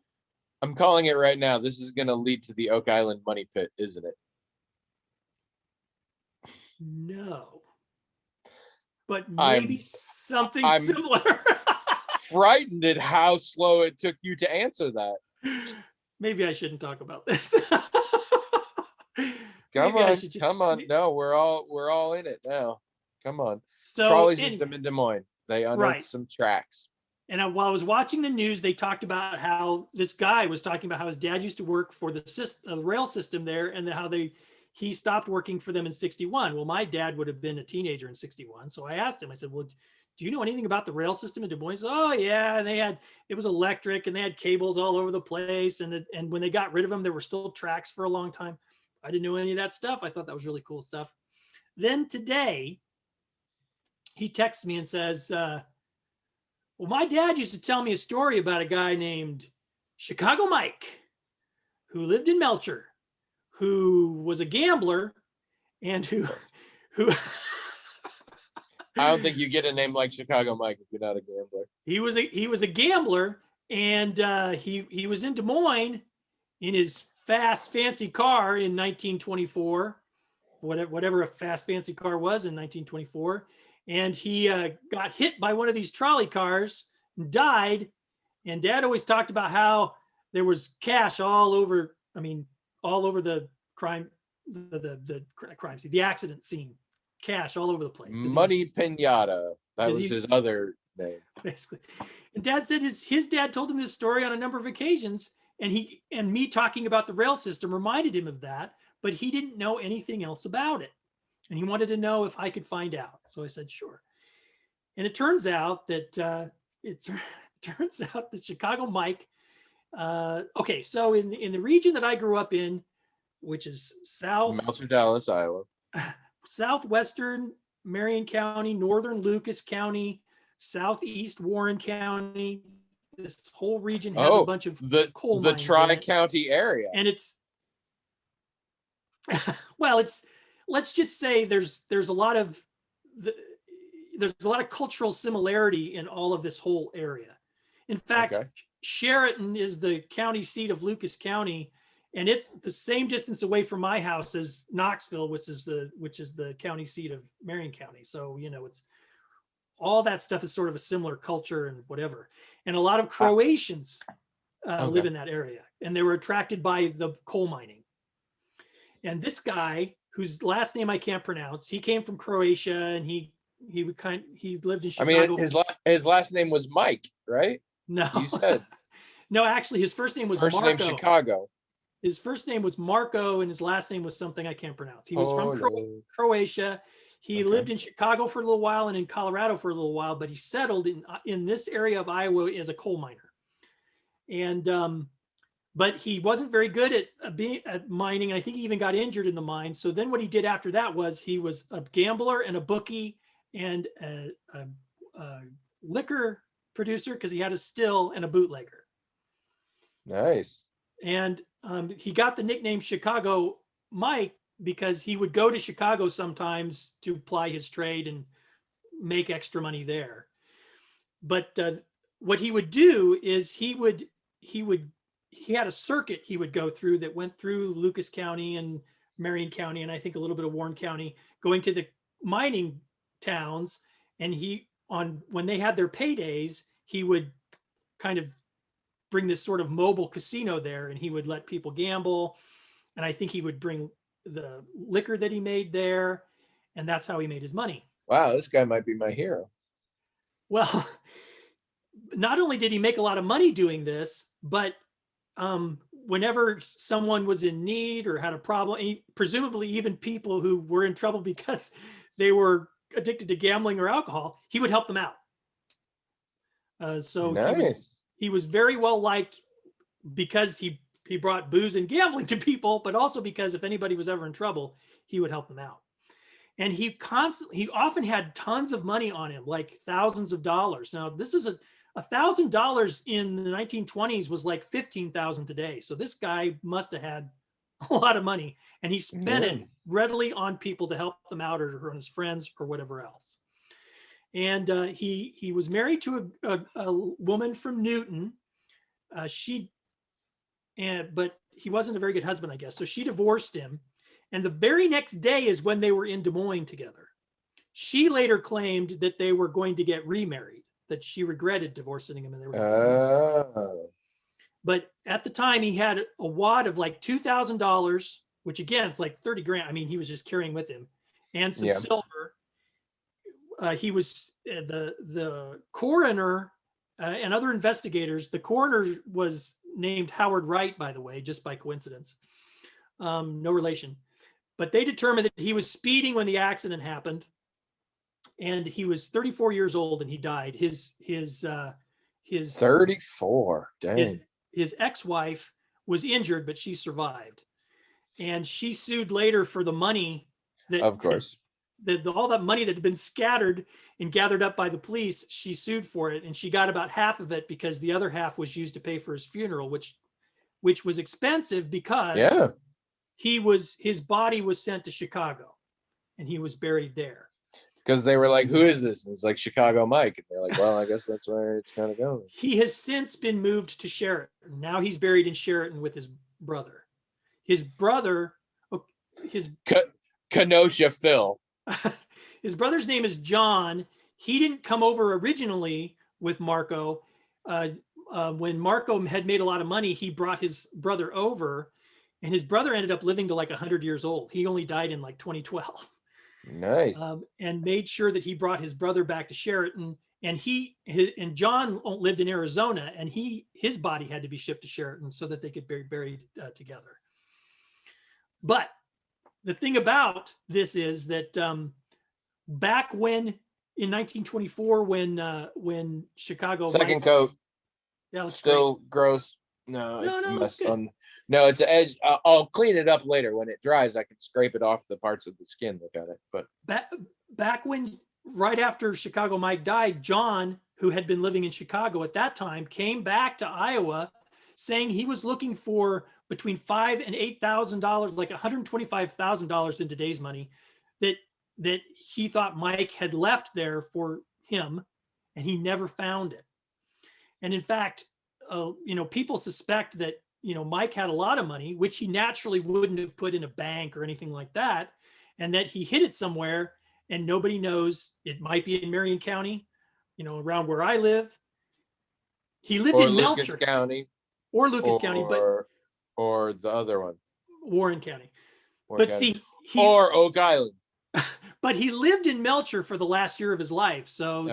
I'm calling it right now. This is going to lead to the Oak Island money pit, isn't it? No. But maybe something similar. Frightened at how slow it took you to answer that. Maybe I shouldn't talk about this. Come on. No, we're all in it now. Come on. So, trolley system in Des Moines. They unearthed some tracks. And while I was watching the news, they talked about how this guy was talking about how his dad used to work for the rail system there, and how he stopped working for them in 61. Well, my dad would have been a teenager in 61. So I asked him, I said, well, do you know anything about the rail system in Des Moines? Oh yeah. And it was electric, and they had cables all over the place. And when they got rid of them, there were still tracks for a long time. I didn't know any of that stuff. I thought that was really cool stuff. Then today, he texts me and says, well, my dad used to tell me a story about a guy named Chicago Mike, who lived in Melcher, who was a gambler, and who I don't think you get a name like Chicago Mike if you're not a gambler. He was a gambler, and he was in Des Moines in his fast fancy car in 1924, whatever a fast fancy car was in 1924. And he got hit by one of these trolley cars and died. And Dad always talked about how there was cash all over the crime scene, the accident scene, cash all over the place. Money Pinata. That was his other name. Basically. And Dad said his dad told him this story on a number of occasions. And me talking about the rail system reminded him of that, but he didn't know anything else about it. and he wanted to know if I could find out. So I said, sure. And it turns out that turns out that Chicago Mike. Okay, so in the region that I grew up in, which is Meltzer, Dallas, Iowa. southwestern Marion County, northern Lucas County, southeast Warren County. This whole region has a bunch of coal the mines Tri-County area. and it's well, let's just say there's a lot of cultural similarity in all of this whole area. In fact, Okay. Sheraton is the county seat of Lucas County, and it's the same distance away from my house as Knoxville, which is the county seat of Marion County. So, it's all that stuff is sort of a similar culture and whatever. And a lot of Croatians live in that area, and they were attracted by the coal mining. And this guy, whose last name I can't pronounce, he came from Croatia, and he lived in Chicago. I mean, his last name was Mike, right? No, you said no. Actually, his first name was first Marco. name Chicago. His first name was Marco, and his last name was something I can't pronounce. He was from Croatia. He lived in Chicago for a little while and in Colorado for a little while, but he settled in this area of Iowa as a coal miner. And but he wasn't very good at mining. I think he even got injured in the mine. So then what he did after that was he was a gambler and a bookie and a liquor producer, because he had a still, and a bootlegger. Nice. And he got the nickname Chicago Mike because he would go to Chicago sometimes to ply his trade and make extra money there. But what he would do is he had a circuit he would go through that went through Lucas County and Marion County, and I think a little bit of Warren County, going to the mining towns. And when they had their paydays, he would kind of bring this sort of mobile casino there, and he would let people gamble. And I think he would bring the liquor that he made there, and that's how he made his money. Wow, this guy might be my hero. Well, not only did he make a lot of money doing this, but whenever someone was in need or had a problem, presumably even people who were in trouble because they were addicted to gambling or alcohol, he would help them out. So nice. He was very well liked because he brought booze and gambling to people, but also because if anybody was ever in trouble, he would help them out. And he often had tons of money on him, like thousands of dollars. Now, this is $1,000 in the 1920s was like 15,000 today. So this guy must have had a lot of money, and he spent it readily on people to help them out, or on his friends or whatever else. And he was married to a woman from Newton. But he wasn't a very good husband, I guess. So she divorced him. And the very next day is when they were in Des Moines together. She later claimed that they were going to get remarried, that she regretted divorcing him, and they were. But at the time, he had a wad of like $2,000, which again, it's like 30 grand. I mean, he was just carrying with him, and some silver. He was the coroner and other investigators. The coroner was named Howard Wright, by the way, just by coincidence. No relation. But they determined that he was speeding when the accident happened, and he was 34 years old, and he died. His 34. Dang. His ex-wife was injured, but she survived, and she sued later for the money that, of course, all that money that had been scattered and gathered up by the police. She sued for it, and she got about half of it because the other half was used to pay for his funeral, which was expensive because his body was sent to Chicago, and he was buried there. Because they were like, who is this? And it's like Chicago Mike. And they're like, well, I guess that's where it's kind of going. He has since been moved to Sheraton. Now he's buried in Sheraton with his brother. Kenosha Phil. His brother's name is John. He didn't come over originally with Marco. When Marco had made a lot of money, he brought his brother over, and his brother ended up living to like 100 years old. He only died in like 2012. Nice. And made sure that he brought his brother back to Sheraton. And and John lived in Arizona, and his body had to be shipped to Sheraton so that they could be buried together. But the thing about this is that back when in 1924, when Chicago Second Mike, coat, yeah, looks still gross. No, great. it's a No, looks mess good. on. No, it's an edge. I'll clean it up later when it dries. I can scrape it off the parts of the skin. Look at it, but Back when right after Chicago Mike died, John, who had been living in Chicago at that time, came back to Iowa, saying he was looking for between $5,000 and $8,000, like $125,000 in today's money, that he thought Mike had left there for him, and he never found it. And in fact, people suspect that Mike had a lot of money, which he naturally wouldn't have put in a bank or anything like that, and that he hid it somewhere and nobody knows. It might be in Marion County, around where I live. He lived or in Lucas Melcher County, or Lucas County, but or the other one, Warren County. Warren But County. see, or Oak Island. but he lived in Melcher for the last year of his life. So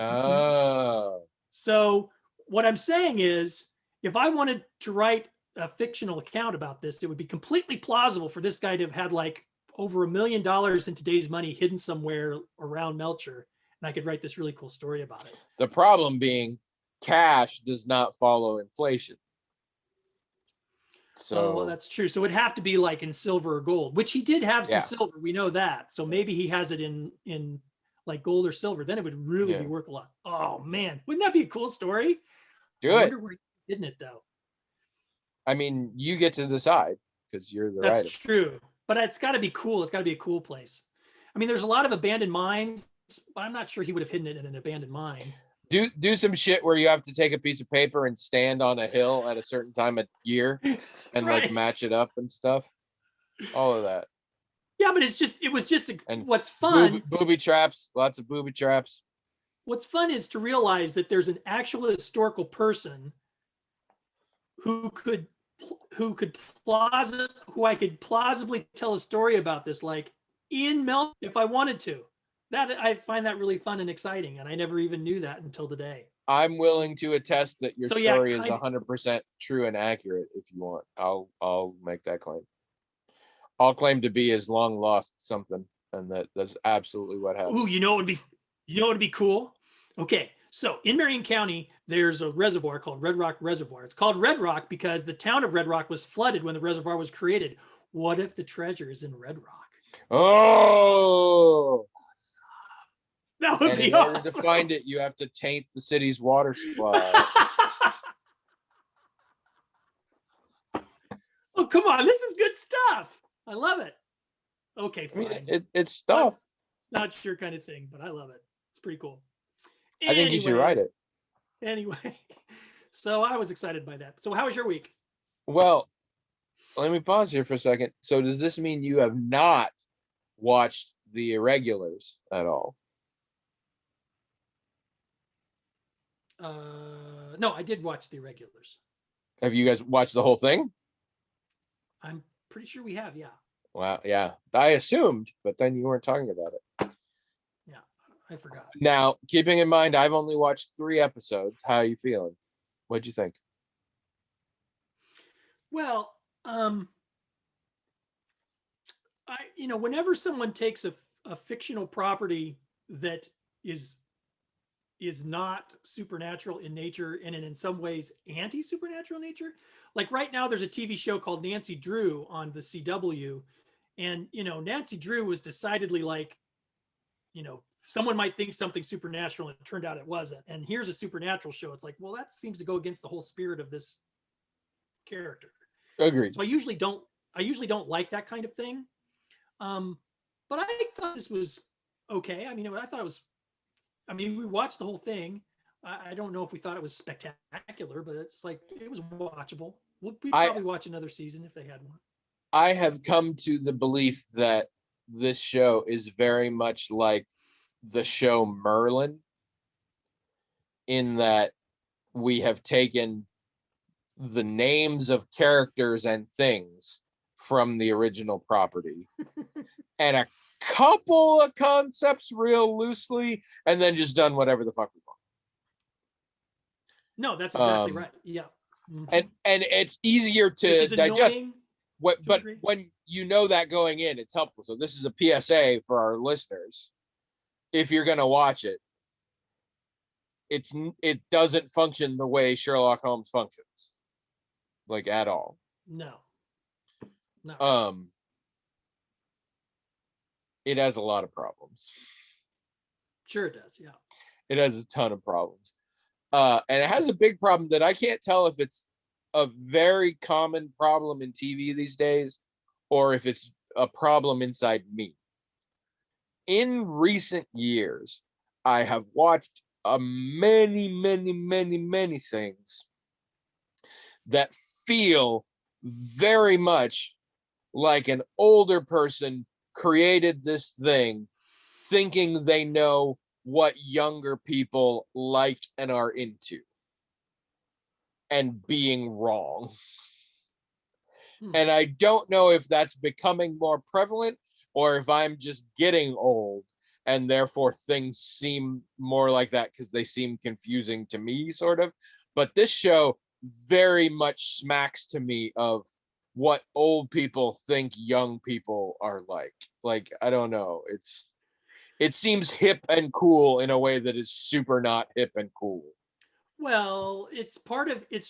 what I'm saying is, if I wanted to write a fictional account about this, it would be completely plausible for this guy to have had like over $1 million in today's money hidden somewhere around Melcher, and I could write this really cool story about it. The problem being, cash does not follow inflation. So well, that's true. So it would have to be like in silver or gold, which he did have some Yeah. silver. We know that. So maybe he has it in like gold or silver. Then it would really be worth a lot. Oh man, wouldn't that be a cool story? do I it. wonder where he hidden it though. I mean, you get to decide because you're the That's writer. true. But it's got to be cool. It's got to be a cool place. I mean, there's a lot of abandoned mines, but I'm not sure he would have hidden it in an abandoned mine. Do some shit where you have to take a piece of paper and stand on a hill at a certain time of year and like Right. match it up and stuff. All of that. Yeah, but it was just And what's fun. Booby traps, lots of booby traps. What's fun is to realize that there's an actual historical person who I could plausibly tell a story about this, like in Mel, if I wanted to. That I find that really fun and exciting, and I never even knew that until today. I'm willing to attest that your So, yeah, story is kind of- 100% true and accurate. If you want, I'll make that claim. I'll claim to be as long lost something, and that's absolutely what happened. Ooh, you know what would be cool? Okay, so in Marion County, there's a reservoir called Red Rock Reservoir. It's called Red Rock because the town of Red Rock was flooded when the reservoir was created. What if the treasure is in Red Rock? Oh, That would and be in order awesome. to find it, you have to taint the city's water supply. Oh, come on. This is good stuff. I love it. Okay, I mean, fine. it's stuff. It's not your kind of thing, but I love it. It's pretty cool. I think you should write it. Anyway, so I was excited by that. So how was your week? Well, let me pause here for a second. So does this mean you have not watched The Irregulars at all? No, I did watch The Irregulars. Have you guys watched the whole thing? I'm pretty sure we have, yeah. Well, yeah, I assumed, but then you weren't talking about it. Yeah, I forgot. Now, keeping in mind, I've only watched 3 episodes. How are you feeling? What'd you think? Well, whenever someone takes a fictional property that is not supernatural in nature and in some ways anti-supernatural nature, like right now there's a TV show called Nancy Drew on the CW, and Nancy Drew was decidedly like, someone might think something supernatural and it turned out it wasn't, and here's a supernatural show. It's like, well, that seems to go against the whole spirit of this character. Agreed. So I usually don't like that kind of thing. But I thought this was okay. I mean, we watched the whole thing. I don't know if we thought it was spectacular, but it's like, it was watchable. We'd probably watch another season if they had one. I have come to the belief that this show is very much like the show Merlin, in that we have taken the names of characters and things from the original property and a couple of concepts real loosely, and then just done whatever the fuck we want. No, that's exactly right. Yeah. And it's easier Which to is digest. annoying. what, to a but degree. when you know that going in, it's helpful. So this is a PSA for our listeners. If you're going to watch it, it doesn't function the way Sherlock Holmes functions, like at all. No, no. It has a lot of problems. Sure it does. Yeah. It has a ton of problems. And it has a big problem that I can't tell if it's a very common problem in TV these days or if it's a problem inside me. In recent years, I have watched many things that feel very much like an older person created this thing thinking they know what younger people like and are into and being wrong. And I don't know if that's becoming more prevalent or if I'm just getting old and therefore things seem more like that because they seem confusing to me, sort of. But this show very much smacks to me of what old people think young people are like. Like, I don't know. It seems hip and cool in a way that is super not hip and cool. Well, it's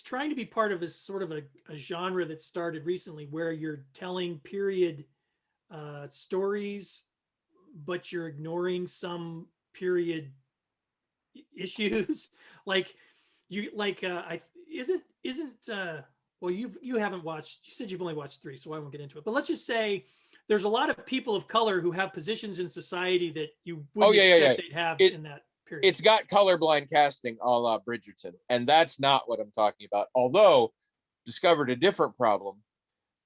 trying to be part of a sort of a genre that started recently where you're telling period stories, but you're ignoring some period issues. like I isn't well, you haven't watched, you said you've only watched 3, so I won't get into it. But let's just say there's a lot of people of color who have positions in society that you wouldn't expect they'd have in that period. It's got colorblind casting a la Bridgerton, and that's not what I'm talking about. Although discovered a different problem.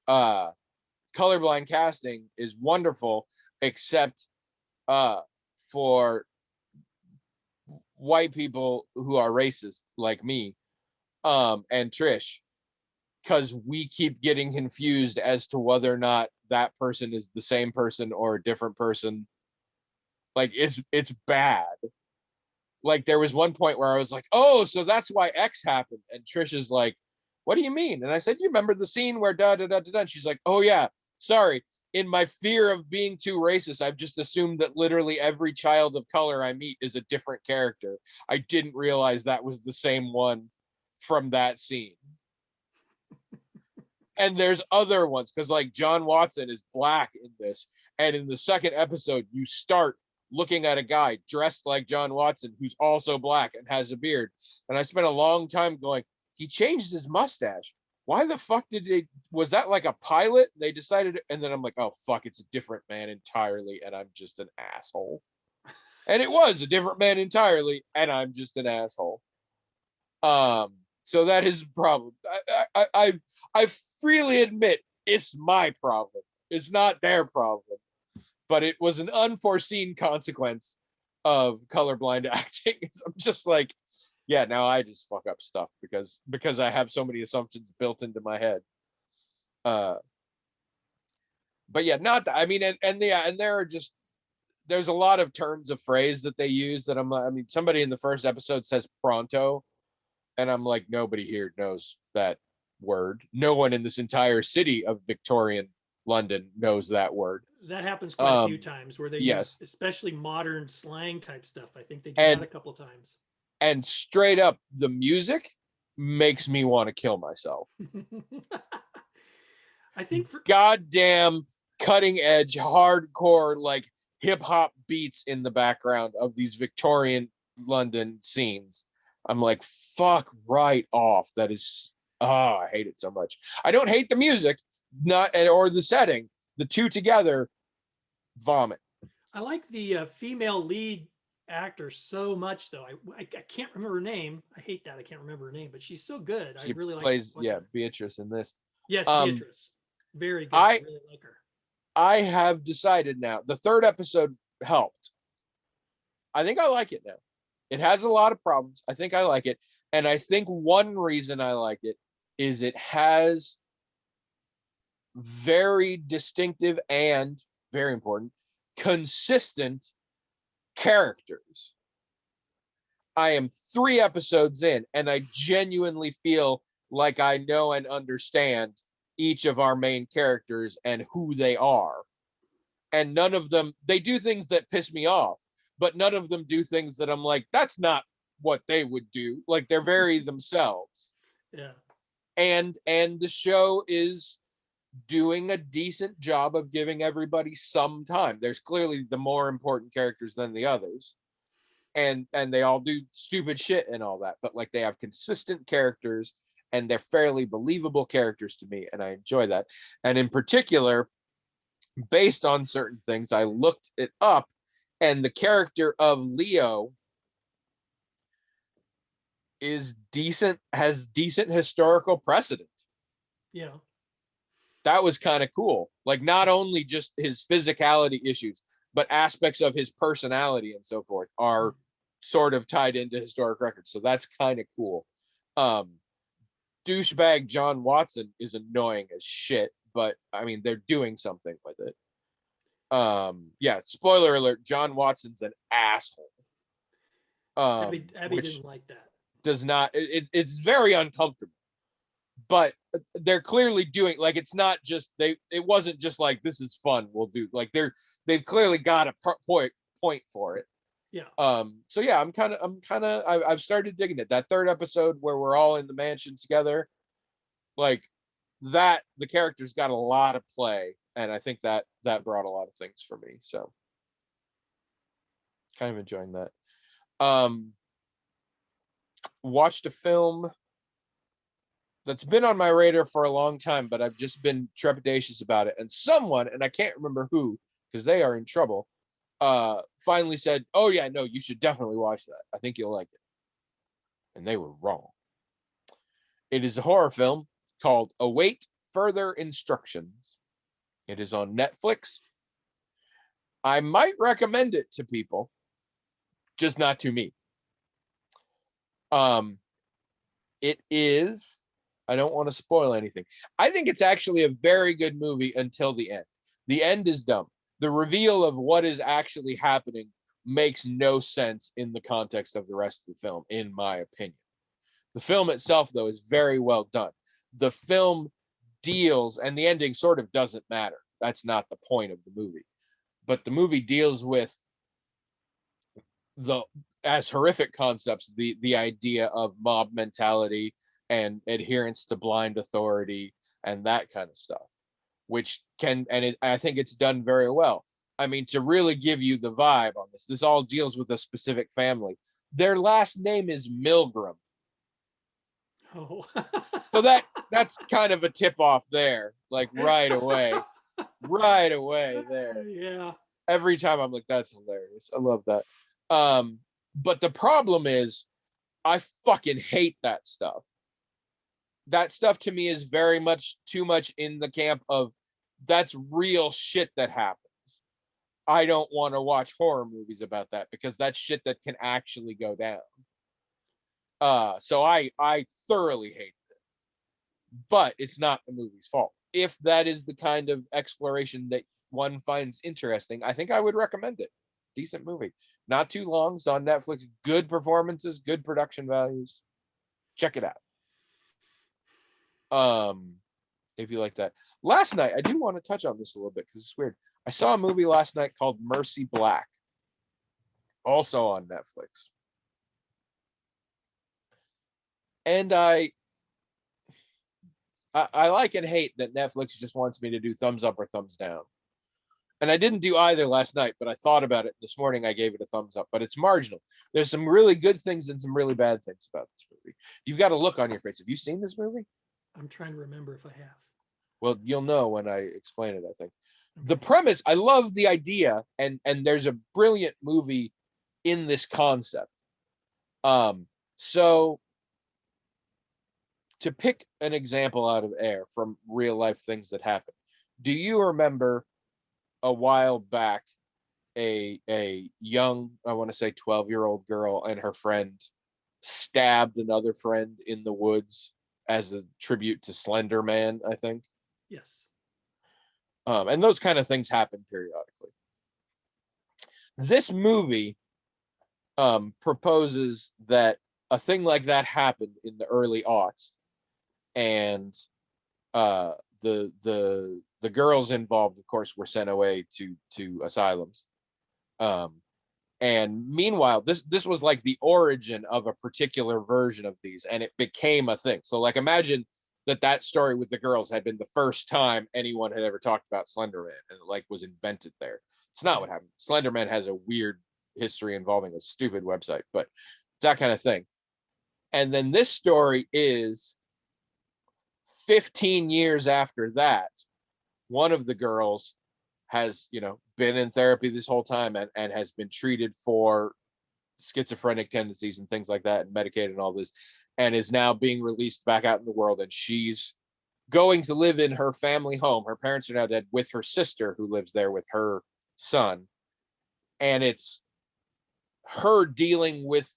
Colorblind casting is wonderful, except for white people who are racist like me and Trish, because we keep getting confused as to whether or not that person is the same person or a different person. Like, it's bad. Like, there was one point where I was like, oh, so that's why X happened. And Trish is like, what do you mean? And I said, you remember the scene where da da da da da? And she's like, oh yeah, sorry. In my fear of being too racist, I've just assumed that literally every child of color I meet is a different character. I didn't realize that was the same one from that scene. And there's other ones, because like John Watson is black in this. And in the second episode, you start looking at a guy dressed like John Watson who's also black and has a beard. And I spent a long time going, he changed his mustache. Why the fuck did they, was that like a pilot? They decided, and then I'm like, oh fuck, it's a different man entirely, and I'm just an asshole. And it was a different man entirely, and I'm just an asshole. So that is a problem. I freely admit it's my problem. It's not their problem. But it was an unforeseen consequence of colorblind acting. I'm just like, yeah, now I just fuck up stuff because I have so many assumptions built into my head. But yeah, not that. I mean, and there are just, there's a lot of turns of phrase that they use that I mean, somebody in the first episode says pronto, and I'm like, nobody here knows that word. No one in this entire city of Victorian London knows that word. That happens quite a few times where they yes. use especially modern slang type stuff. I think they do that a couple times. And straight up, the music makes me want to kill myself. I think for goddamn cutting edge, hardcore, like hip hop beats in the background of these Victorian London scenes. I'm like, fuck right off. That is, I hate it so much. I don't hate the music, not or the setting. The two together, vomit. I like the female lead actor so much, though. I can't remember her name. I hate that I can't remember her name, but she's so good. She I really plays, like. yeah, Beatrice in this. Yes, Beatrice. Very good. I really like her. I have decided now. The third episode helped. I think I like it now. It has a lot of problems. I think I like it. And I think one reason I like it is it has very distinctive and very important, consistent characters. I am 3 episodes in, and I genuinely feel like I know and understand each of our main characters and who they are. And none of them, they do things that piss me off, but none of them do things that I'm like, that's not what they would do. Like, they're very themselves. Yeah. And the show is doing a decent job of giving everybody some time. There's clearly the more important characters than the others. And they all do stupid shit and all that, but like, they have consistent characters and they're fairly believable characters to me, and I enjoy that. And in particular, based on certain things, I looked it up, and the character of Leo is decent, has decent historical precedent. Yeah. That was kind of cool. Like, not only just his physicality issues, but aspects of his personality and so forth are sort of tied into historic records. So that's kind of cool. Douchebag John Watson is annoying as shit, but I mean, they're doing something with it. Yeah, spoiler alert, John Watson's an asshole. Abby Which didn't like that. does not, it's very uncomfortable, but they're clearly doing, like, it's not just it wasn't just like, this is fun, we'll do, like, they've clearly got a point for it. Yeah. So yeah, I've started digging it. That third episode where we're all in the mansion together, like, that the characters got a lot of play, and I think that brought a lot of things for me. So kind of enjoying that. Watched a film that's been on my radar for a long time, but I've just been trepidatious about it. And someone, and I can't remember who, because they are in trouble, finally said, oh yeah, no, you should definitely watch that. I think you'll like it. And they were wrong. It is a horror film called Await Further Instructions. It is on Netflix. I might recommend it to people, just not to me. It is, I don't want to spoil anything. I think it's actually a very good movie until the end. The end is dumb. The reveal of what is actually happening makes no sense in the context of the rest of the film, in my opinion. The film itself, though, is very well done. The film deals, and the ending sort of doesn't matter. That's not the point of the movie. But the movie deals with the, as horrific concepts, the idea of mob mentality and adherence to blind authority and that kind of stuff, which can, and I think it's done very well. I mean, to really give you the vibe on this all deals with a specific family. Their last name is Milgram. Oh. So that's kind of a tip off there, like right away there. Yeah. Every time I'm like, that's hilarious. I love that. But the problem is, I fucking hate that stuff. That stuff to me is very much too much in the camp of, that's real shit that happens. I don't want to watch horror movies about that, because that's shit that can actually go down. So I thoroughly hate it. But it's not the movie's fault. If that is the kind of exploration that one finds interesting, I think I would recommend it. Decent movie. Not too long. It's on Netflix. Good performances, good production values. Check it out. If you like that. Last night, I do want to touch on this a little bit because it's weird. I saw a movie last night called Mercy Black, also on Netflix. And I like and hate that Netflix just wants me to do thumbs up or thumbs down. And I didn't do either last night, but I thought about it this morning. I gave it a thumbs up, but it's marginal. There's some really good things and some really bad things about this movie. You've got a look on your face. Have you seen this movie? I'm trying to remember if I have. Well, you'll know when I explain it, I think. The premise, I love the idea, and there's a brilliant movie in this concept. So to pick an example out of air from real life things that happen, do you remember a while back a young, I want to say 12-year-old girl and her friend stabbed another friend in the woods as a tribute to Slender Man, I think? Yes. And those kind of things happen periodically. This movie proposes that a thing like that happened in the early aughts, and the girls involved, of course, were sent away to asylums. And meanwhile, this was like the origin of a particular version of these, and it became a thing. So like imagine that story with the girls had been the first time anyone had ever talked about Slenderman, and it like was invented there. It's not what happened. Slenderman has a weird history involving a stupid website, but that kind of thing. And then this story is 15 years after that. One of the girls has, been in therapy this whole time and has been treated for schizophrenic tendencies and things like that and medicated and all this, and is now being released back out in the world. And she's going to live in her family home. Her parents are now dead, with her sister who lives there with her son. And it's her dealing with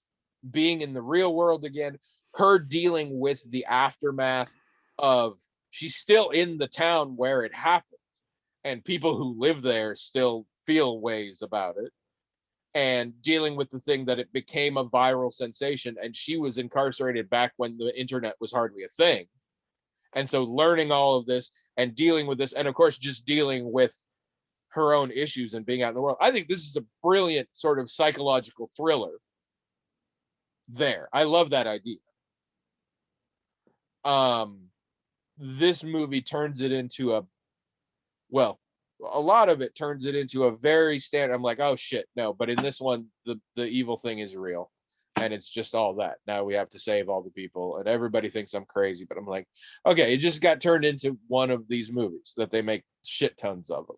being in the real world again, her dealing with the aftermath of, she's still in the town where it happened, and people who live there still feel ways about it, and dealing with the thing that it became a viral sensation, and she was incarcerated back when the internet was hardly a thing. And so learning all of this and dealing with this, and of course just dealing with her own issues and being out in the world. I think this is a brilliant sort of psychological thriller there. I love that idea. This movie turns it into a lot of it turns it into a very standard. I'm like, oh shit, no. But in this one, the evil thing is real, and it's just all that. Now we have to save all the people, and everybody thinks I'm crazy. But I'm like, okay, it just got turned into one of these movies that they make shit tons of them.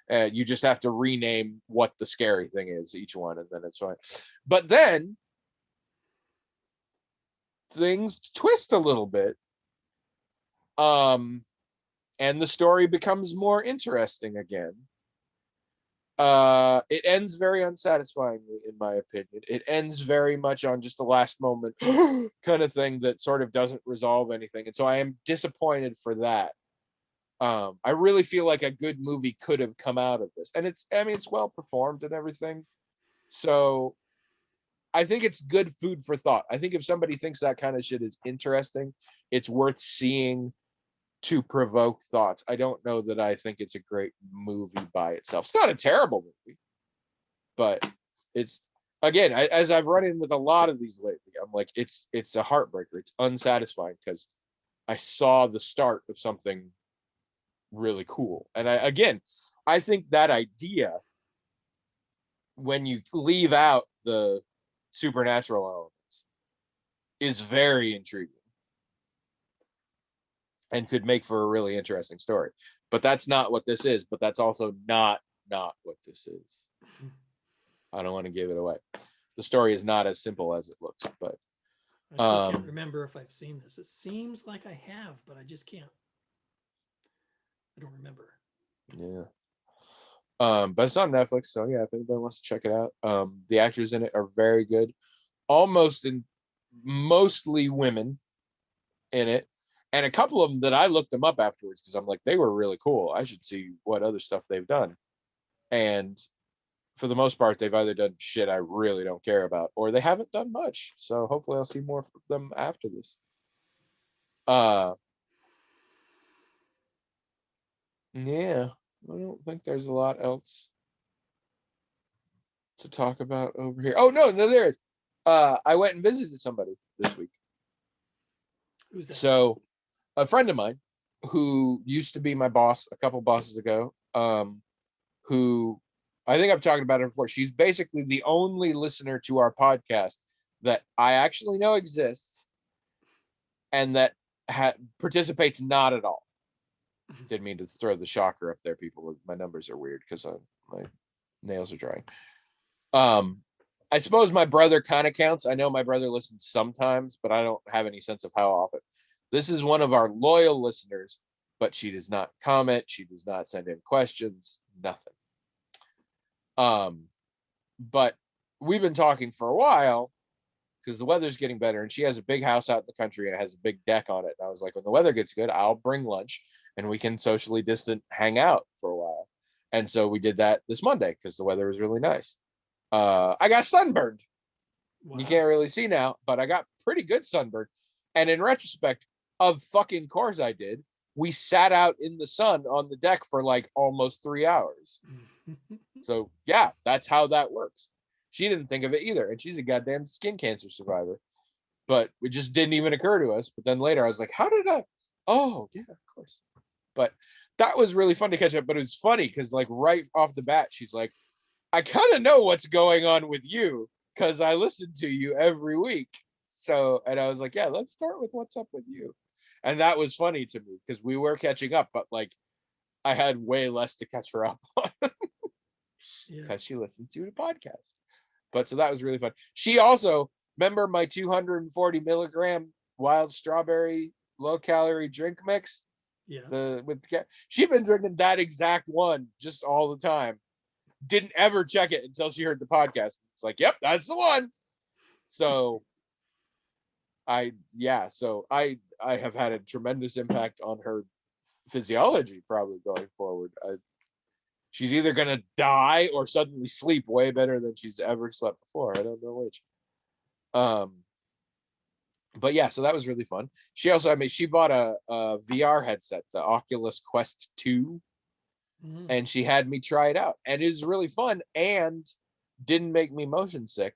And you just have to rename what the scary thing is each one, and then it's fine. But then things twist a little bit. And the story becomes more interesting again. It ends very unsatisfyingly, in my opinion. It ends very much on just the last moment kind of thing that sort of doesn't resolve anything. And so I am disappointed for that. I really feel like a good movie could have come out of this. And it's well performed and everything. So I think it's good food for thought. I think if somebody thinks that kind of shit is interesting, it's worth seeing to provoke thoughts. I don't know that I think it's a great movie by itself. It's not a terrible movie, but it's, again, as I've run in with a lot of these lately, I'm like, it's a heartbreaker. It's unsatisfying because I saw the start of something really cool. And I think that idea, when you leave out the supernatural elements, is very intriguing and could make for a really interesting story. But that's not what this is. But that's also not what this is. I don't want to give it away. The story is not as simple as it looks. But I still can't remember if I've seen this. It seems like I have, but I just can't. I don't remember. Yeah. But it's on Netflix, so yeah, if anybody wants to check it out. The actors in it are very good. Mostly women in it. And a couple of them that I looked them up afterwards because I'm like, they were really cool. I should see what other stuff they've done. And for the most part, they've either done shit I really don't care about, or they haven't done much. So hopefully I'll see more of them after this. Yeah, I don't think there's a lot else to talk about over here. Oh, no, there is. I went and visited somebody this week. Who's that? So a friend of mine who used to be my boss a couple bosses ago, who I think I've talked about her before. She's basically the only listener to our podcast that I actually know exists and that participates not at all. Didn't mean to throw the shocker up there, people. My numbers are weird because my nails are drying. I suppose my brother kind of counts. I know my brother listens sometimes, but I don't have any sense of how often. This is one of our loyal listeners, but she does not comment. She does not send in questions, nothing. But we've been talking for a while because the weather's getting better, and she has a big house out in the country and it has a big deck on it. And I was like, when the weather gets good, I'll bring lunch and we can socially distant hang out for a while. And so we did that this Monday because the weather was really nice. I got sunburned. Wow. You can't really see now, but I got pretty good sunburn. And in retrospect, of fucking course I did, we sat out in the sun on the deck for like almost 3 hours. So yeah, that's how that works. She didn't think of it either, and she's a goddamn skin cancer survivor. But it just didn't even occur to us. But then later I was like, how did I? Oh, yeah, of course. But that was really fun to catch up. But it's funny because like right off the bat, she's like, I kind of know what's going on with you because I listen to you every week. So, and I was like, yeah, let's start with what's up with you. And that was funny to me because we were catching up, but like I had way less to catch her up on because she listened to the podcast. But so that was really fun. She also, remember my 240 milligram wild strawberry low calorie drink mix? Yeah. She'd been drinking that exact one just all the time. Didn't ever check it until she heard the podcast. It's like, yep, that's the one. So I have had a tremendous impact on her physiology probably going forward. She's either gonna die or suddenly sleep way better than she's ever slept before. I don't know which. But yeah, so that was really fun. She also, she bought a VR headset, the Oculus Quest 2, and she had me try it out, and it was really fun and didn't make me motion sick.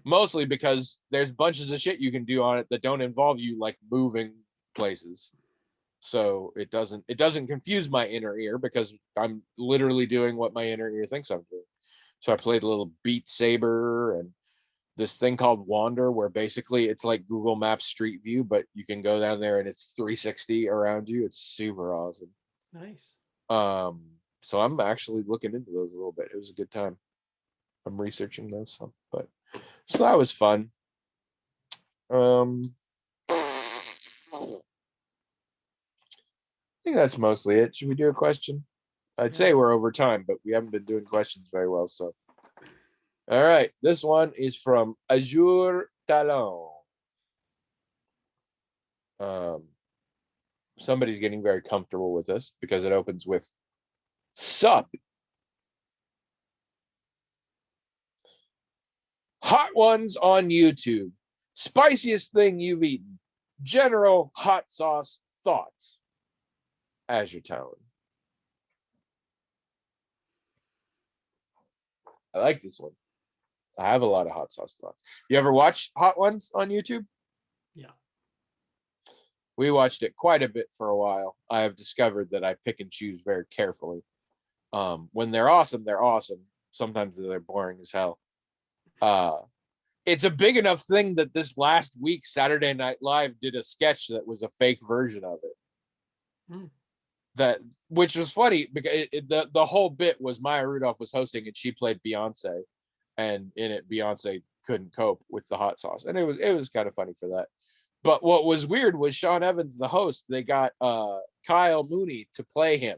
Mostly because there's bunches of shit you can do on it that don't involve you like moving places. So it doesn't confuse my inner ear because I'm literally doing what my inner ear thinks I'm doing. So I played a little Beat Saber and this thing called Wander, where basically it's like Google Maps Street View, but you can go down there and it's 360 around you. It's super awesome. Nice. So I'm actually looking into those a little bit. It was a good time. I'm researching those, so that was fun. I think that's mostly it. Should we do a question? I'd say we're over time, but we haven't been doing questions very well. So, all right, this one is from Azure Talon. Somebody's getting very comfortable with this because it opens with "Sup." Hot ones on YouTube. Spiciest thing you've eaten. General hot sauce thoughts. Azure Talon. I like this one. I have a lot of hot sauce thoughts. You ever watch Hot Ones on YouTube? Yeah. We watched it quite a bit for a while. I have discovered that I pick and choose very carefully. When they're awesome, they're awesome. Sometimes they're boring as hell. It's a big enough thing that this last week, Saturday Night Live did a sketch that was a fake version of it. Which was funny because the whole bit was Maya Rudolph was hosting and she played Beyonce, and in it Beyonce couldn't cope with the hot sauce, and it was kind of funny for that. But what was weird was Sean Evans, the host, they got Kyle Mooney to play him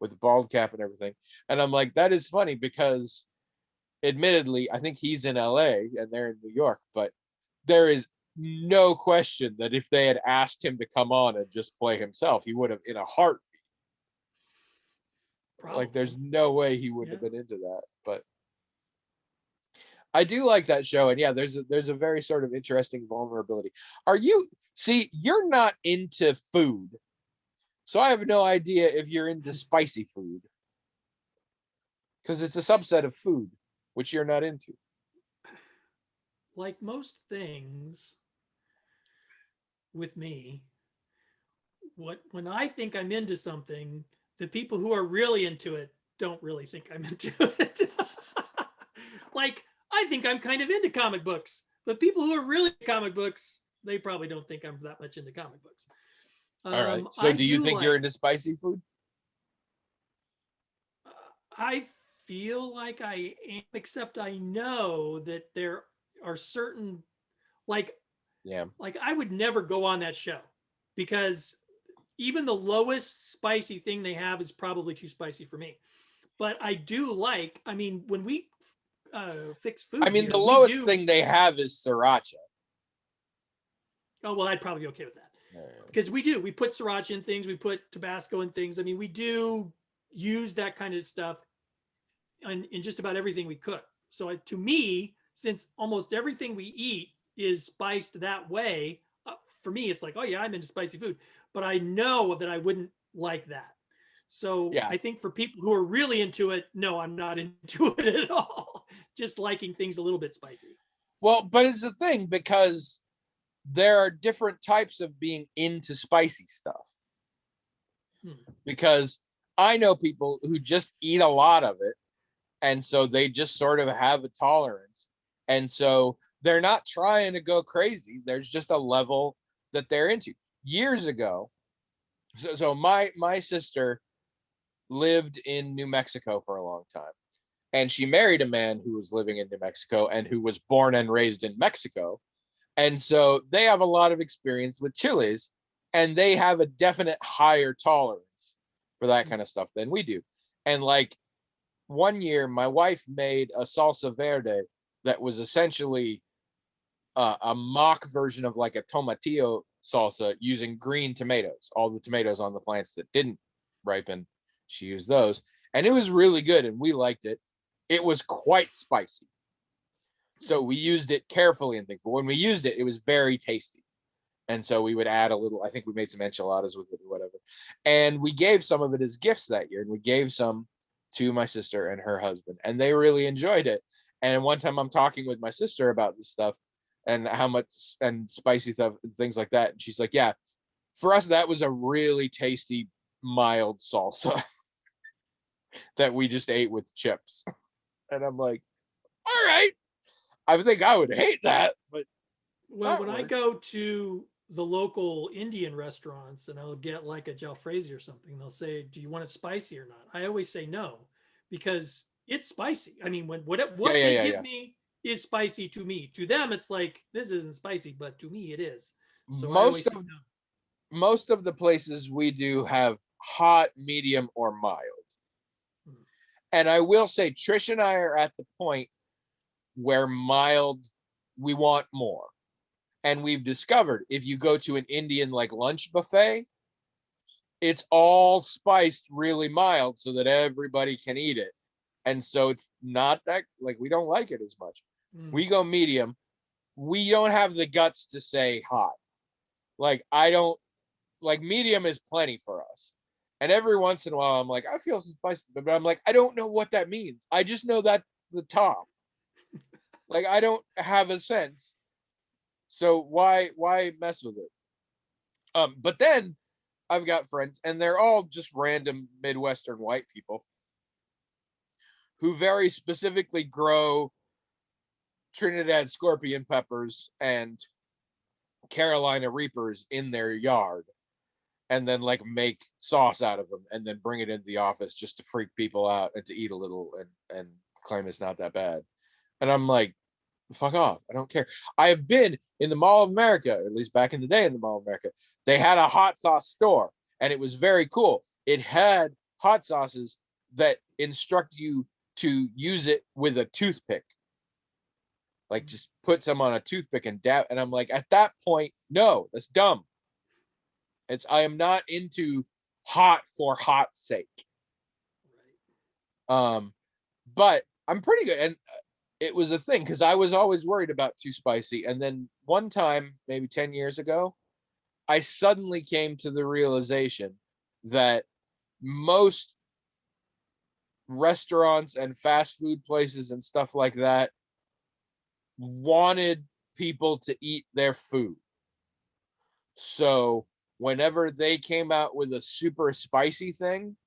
with the bald cap and everything, and I'm like, that is funny because admittedly I think he's in LA and they're in New York, but there is no question that if they had asked him to come on and just play himself, he would have in a heartbeat. Probably. Like there's no way he would have been into that. But I do like that show, and yeah, there's a very sort of interesting vulnerability. You're not into food, so I have no idea if you're into spicy food because it's a subset of food which you're not into. Like most things with me, when I think I'm into something, the people who are really into it don't really think I'm into it. Like, I think I'm kind of into comic books, but people who are really into comic books, they probably don't think I'm that much into comic books. All right. So do you think you're into spicy food? I feel like I am, except I know that there are certain, like I would never go on that show because even the lowest spicy thing they have is probably too spicy for me. But I do like, when we fix food. The lowest thing they have is sriracha. Oh, well, I'd probably be okay with that. Because we put sriracha in things, we put Tabasco in things. We do use that kind of stuff in just about everything we cook. So to me, since almost everything we eat is spiced that way, for me, it's like, oh yeah, I'm into spicy food. but I know that I wouldn't like that. So Yeah. I think for people who are really into it, no, I'm not into it at all. Just liking things a little bit spicy. Well, but it's the thing, because there are different types of being into spicy stuff. Because I know people who just eat a lot of it, and so they just sort of have a tolerance, and so they're not trying to go crazy. There's just a level that they're into. Years ago, so my sister lived in New Mexico for a long time, and she married a man who was living in New Mexico and who was born and raised in Mexico. And so they have a lot of experience with chilies, and they have a definite higher tolerance for that kind of stuff than we do. And like one year, my wife made a salsa verde that was essentially a mock version of like a tomatillo salsa using green tomatoes, all the tomatoes on the plants that didn't ripen. She used those, and it was really good, and we liked it. It was quite spicy, so we used it carefully and things. But when we used it, it was very tasty. And so we would add a little, I think we made some enchiladas with it or whatever. And we gave some of it as gifts that year. And we gave some to my sister and her husband, and they really enjoyed it. And one time I'm talking with my sister about this stuff and how much and spicy stuff and things like that. And she's like, yeah, for us, that was a really tasty, mild salsa that we just ate with chips. And I'm like, all right. I think I would hate that, but well, that when I works. go to the local Indian restaurants and I'll get like a jalfrezi or something, they'll say, "Do you want it spicy or not?" I always say no because it's spicy. I mean, when Yeah, what yeah, they yeah, give yeah. me is spicy to me. To them, it's like this isn't spicy, but to me, it is. So I Most always say of no. most of the places we do have hot, medium, or mild. Hmm. And I will say, Trish and I are at the point where mild, we want more. And we've discovered if you go to an Indian like lunch buffet, it's all spiced really mild so that everybody can eat it. And so it's not that, like, we don't like it as much. Hmm. We go medium. We don't have the guts to say hot. Like, I don't, like, medium is plenty for us. And every once in a while, I'm like, I feel some spicy, but I'm like, I don't know what that means. I just know that's the top. Like, I don't have a sense. So why mess with it? But then I've got friends, and they're all just random Midwestern white people who very specifically grow Trinidad scorpion peppers and Carolina Reapers in their yard, and then like make sauce out of them and then bring it into the office just to freak people out and to eat a little and claim it's not that bad. And I'm like, fuck off. I don't care. I have been in the Mall of America, at least back in the day in the Mall of America. They had a hot sauce store, and it was very cool. It had hot sauces that instruct you to use it with a toothpick. Like just put some on a toothpick and dab. And I'm like, at that point, no, that's dumb. I am not into hot for hot's sake. Um, but I'm pretty good. And it was a thing because I was always worried about too spicy. And then one time, maybe 10 years ago, I suddenly came to the realization that most restaurants and fast food places and stuff like that wanted people to eat their food. So whenever they came out with a super spicy thing,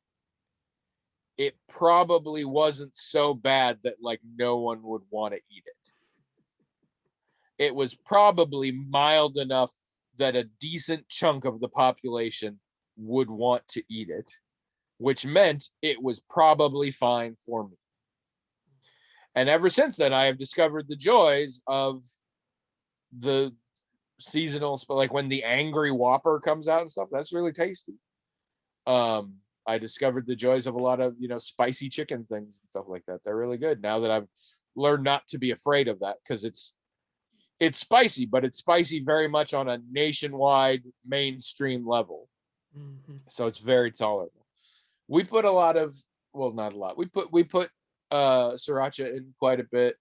it probably wasn't so bad that like no one would want to eat it. It was probably mild enough that a decent chunk of the population would want to eat it, which meant it was probably fine for me. And ever since then, I have discovered the joys of the seasonal, like when the Angry Whopper comes out and stuff. That's really tasty. I discovered the joys of a lot of spicy chicken things and stuff like that. They're really good now that I've learned not to be afraid of that because it's spicy, but it's spicy very much on a nationwide mainstream level. Mm-hmm. So it's very tolerable. We put a lot of, well, not a lot. We put sriracha in quite a bit,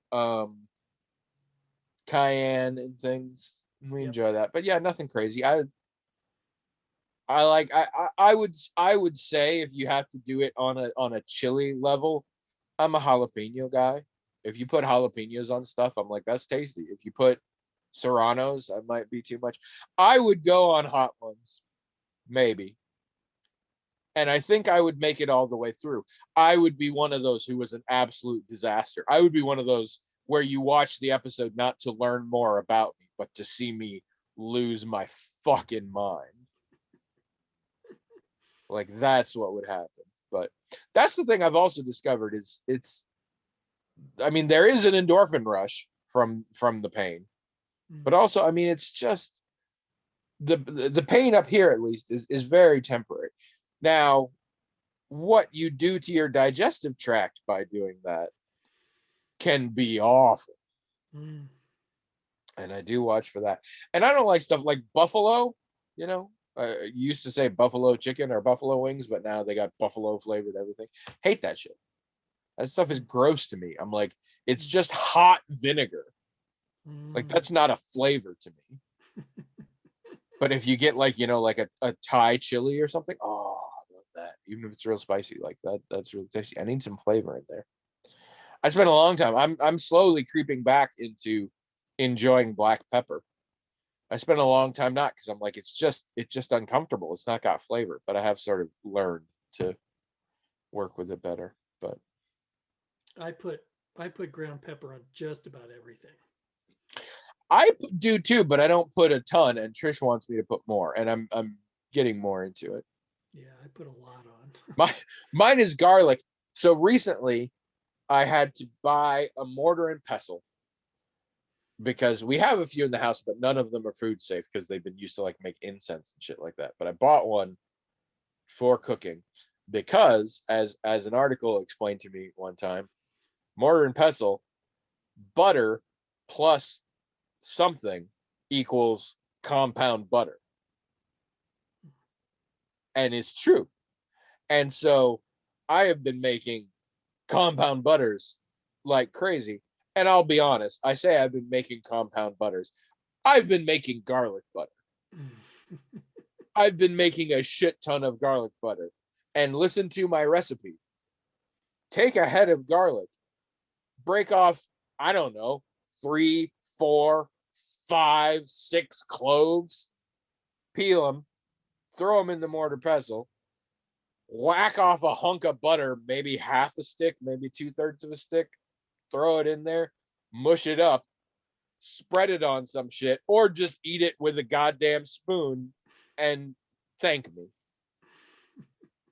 cayenne and things. We Yep. enjoy that. But yeah, nothing crazy. I would say if you have to do it on a chili level, I'm a jalapeno guy. If you put jalapenos on stuff, I'm like, that's tasty. If you put serranos, I might be too much. I would go on hot ones, maybe. And I think I would make it all the way through. I would be one of those who was an absolute disaster. I would be one of those where you watch the episode not to learn more about me, but to see me lose my fucking mind. Like that's what would happen. But that's the thing I've also discovered is I mean, there is an endorphin rush from the pain, but also, I mean, it's just the pain up here at least is very temporary. Now, what you do to your digestive tract by doing that can be awful. Mm. And I do watch for that. And I don't like stuff like buffalo, you know. Used to say buffalo chicken or buffalo wings, but now they got buffalo flavored everything. Hate that shit. That stuff is gross to me. I'm like, it's just hot vinegar. Like that's not a flavor to me. But if you get like, you know, like a Thai chili or something, oh, I love that. Even if it's real spicy, like that's really tasty. I need some flavor in there. I spent a long time. I'm slowly creeping back into enjoying black pepper. I spent a long time not because I'm like, it's just uncomfortable. It's not got flavor, but I have sort of learned to work with it better. But I put ground pepper on just about everything. I do too, but I don't put a ton. And Trish wants me to put more, and I'm getting more into it. Yeah, I put a lot on. Mine is garlic. So recently, I had to buy a mortar and pestle because we have a few in the house, but none of them are food safe because they've been used to like make incense and shit like that. But I bought one for cooking because, as an article explained to me one time, mortar and pestle, butter plus something equals compound butter. And it's true. And so I have been making compound butters like crazy. And I'll be honest, I say I've been making compound butters. I've been making garlic butter. I've been making a shit ton of garlic butter. And listen to my recipe. Take a head of garlic, break off, I don't know, 3, 4, 5, 6 cloves, peel them, throw them in the mortar pestle, whack off a hunk of butter, maybe half a stick, maybe 2/3 of a stick, throw it in there, mush it up, spread it on some shit, or just eat it with a goddamn spoon and thank me.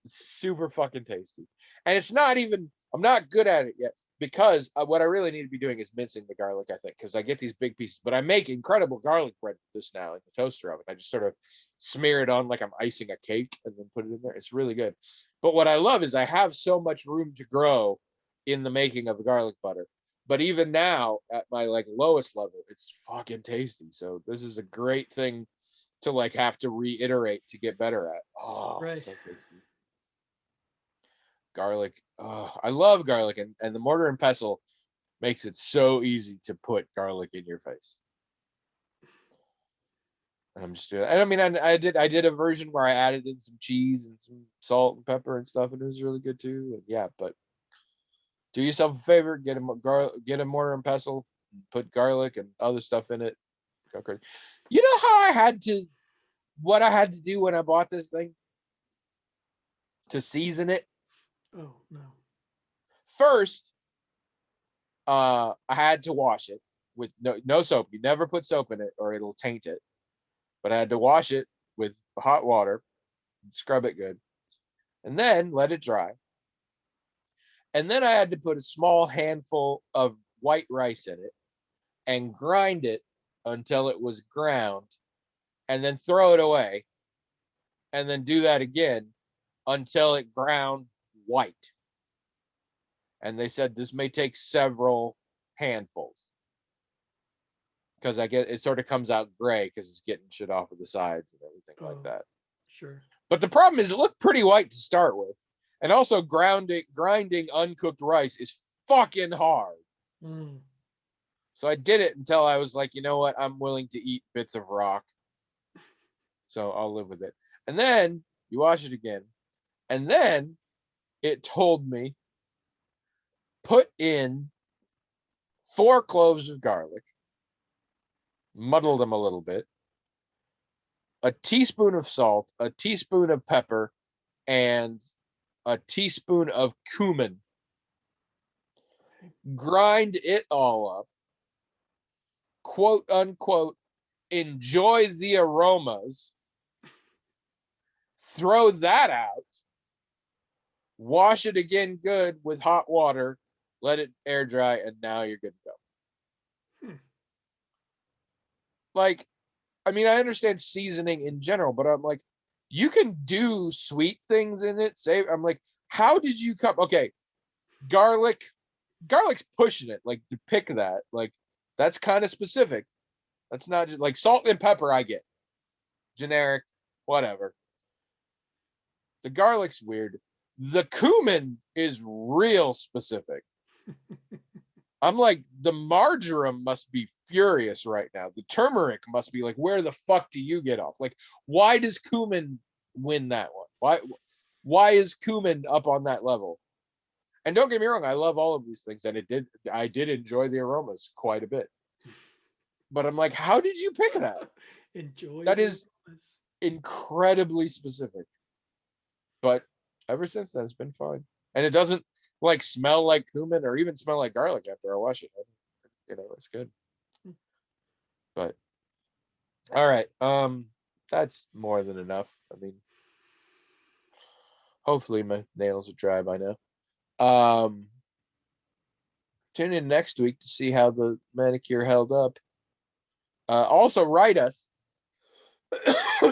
It's super fucking tasty. And it's not even, I'm not good at it yet because what I really need to be doing is mincing the garlic, I think, because I get these big pieces, but I make incredible garlic bread with this now in the toaster oven. I just sort of smear it on like I'm icing a cake and then put it in there. It's really good. But what I love is I have so much room to grow in the making of the garlic butter. But even now at my like lowest level, it's fucking tasty. So this is a great thing to like have to reiterate to get better at. Oh, Right. so tasty. Garlic. Oh, I love garlic, and the mortar and pestle makes it so easy to put garlic in your face. And I'm just doing it. And I mean, I did a version where I added in some cheese and some salt and pepper and stuff, and it was really good too. And yeah, but do yourself a favor, get a mortar and pestle, put garlic and other stuff in it. Go crazy. You know how what I had to do when I bought this thing to season it? Oh no. First, I had to wash it with no soap. You never put soap in it or it'll taint it. But I had to wash it with hot water, scrub it good, and then let it dry. And then I had to put a small handful of white rice in it and grind it until it was ground, and then throw it away, and then do that again until it ground white. And they said this may take several handfuls because I get it sort of comes out gray because it's getting shit off of the sides and everything like that. Sure. But the problem is it looked pretty white to start with. And also grinding uncooked rice is fucking hard. Mm. So I did it until I was like, you know what? I'm willing to eat bits of rock. So I'll live with it. And then you wash it again. And then it told me put in 4 cloves of garlic, muddle them a little bit, a teaspoon of salt, a teaspoon of pepper, and a teaspoon of cumin. Grind it all up, quote unquote, enjoy the aromas, throw that out, wash it again good with hot water, let it air dry, and now you're good to go. Like, I mean, I understand seasoning in general, but I'm like, you can do sweet things in it. Say, I'm like, how did you come? Okay, garlic's pushing it. Like, to pick that, like, that's kind of specific. That's not just like salt and pepper. I get generic, whatever. The garlic's weird. The cumin is real specific. I'm like, the marjoram must be furious right now. The turmeric must be like, where the fuck do you get off? Like, why does cumin win that one? Why is cumin up on that level? And don't get me wrong, I love all of these things, and I did enjoy the aromas quite a bit. But I'm like, how did you pick that? Enjoy. That is incredibly specific. But ever since then, it's been fine, and it doesn't like smell like cumin or even smell like garlic after I wash it. You know, it's good. But all right, that's more than enough. I mean, hopefully my nails are dry by now. Tune in next week to see how the manicure held up. Also write us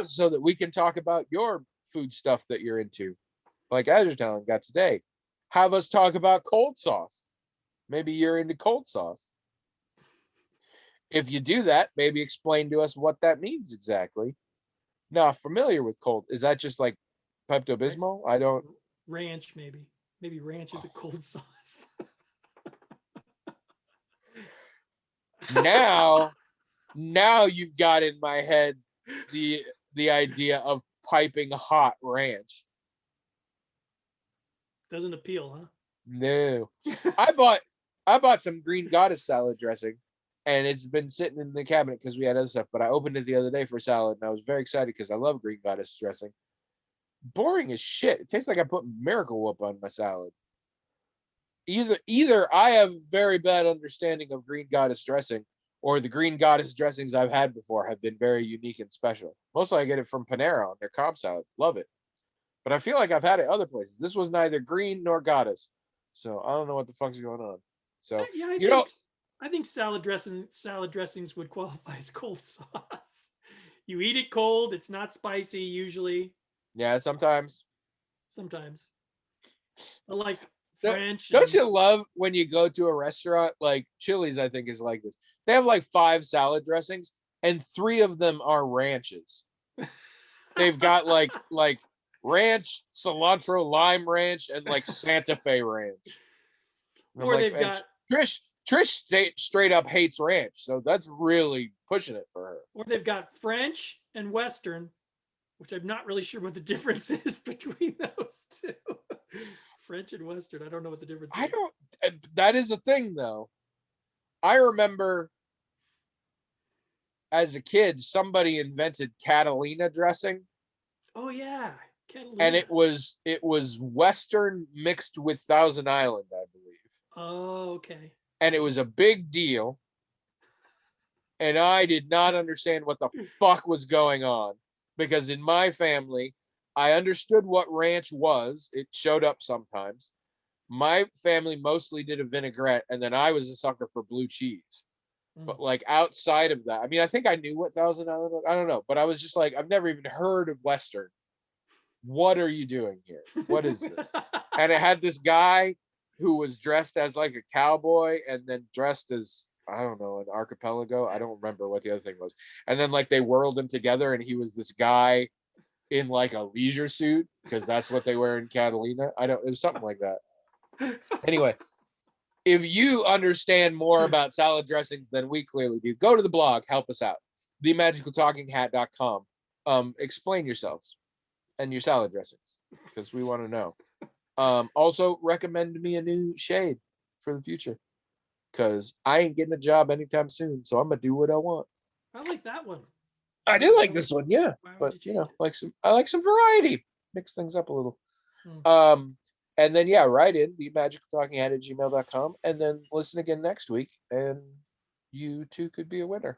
so that we can talk about your food stuff that you're into. Like Azure Talent got today. Have us talk about cold sauce. Maybe you're into cold sauce. If you do that, maybe explain to us what that means exactly. Not familiar with cold. Is that just like Pepto-Bismol? I don't. Ranch, maybe. Maybe ranch is a cold sauce. Now you've got in my head the idea of piping hot ranch. Doesn't appeal, huh? No. I bought some Green Goddess salad dressing, and it's been sitting in the cabinet because we had other stuff, but I opened it the other day for salad, and I was very excited because I love Green Goddess dressing. Boring as shit. It tastes like I put Miracle Whip on my salad. Either I have very bad understanding of Green Goddess dressing, or the Green Goddess dressings I've had before have been very unique and special. Mostly I get it from Panera on their Cobb salad. Love it. But I feel like I've had it other places. This was neither green nor goddess. So I don't know what the fuck's going on. So yeah, I think salad dressings would qualify as cold sauce. You eat it cold, it's not spicy usually. Yeah, sometimes. I like French. Don't you love when you go to a restaurant like Chili's? I think is like this. They have like 5 salad dressings, and 3 of them are ranches. They've got like ranch, cilantro, lime ranch, and like Santa Fe ranch. Or like, they've got Trish straight up hates ranch, so that's really pushing it for her. Or they've got French and Western, which I'm not really sure what the difference is between those two. French and Western. I don't know what the difference is. That is a thing, though. I remember as a kid, somebody invented Catalina dressing. Oh, yeah. Catalina. And it was Western mixed with Thousand Island, I believe. Oh, okay. And it was a big deal. And I did not understand what the fuck was going on. Because in my family, I understood what ranch was. It showed up sometimes. My family mostly did a vinaigrette, and then I was a sucker for blue cheese. But like outside of that, I mean, I think I knew what Thousand Island was. I don't know. But I was just like, I've never even heard of Western. What are you doing here? What is this? And it had this guy who was dressed as like a cowboy and then dressed as, I don't know, an archipelago. I don't remember what the other thing was. And then like they whirled him together, and he was this guy in like a leisure suit, because that's what they wear in Catalina. It was something like that. Anyway, if you understand more about salad dressings than we clearly do, go to the blog, help us out. TheMagicalTalkingHat.com. Explain yourselves. and your salad dressings, because we want to know. Also recommend me a new shade for the future, because I ain't getting a job anytime soon, so I'm gonna do what I want. I like that one. I do like this one, yeah, Why would but you you change know, I like some variety, mix things up a little. Hmm. And then yeah, write in the magicaltalkinghead@gmail.com, and then listen again next week, and you too could be a winner.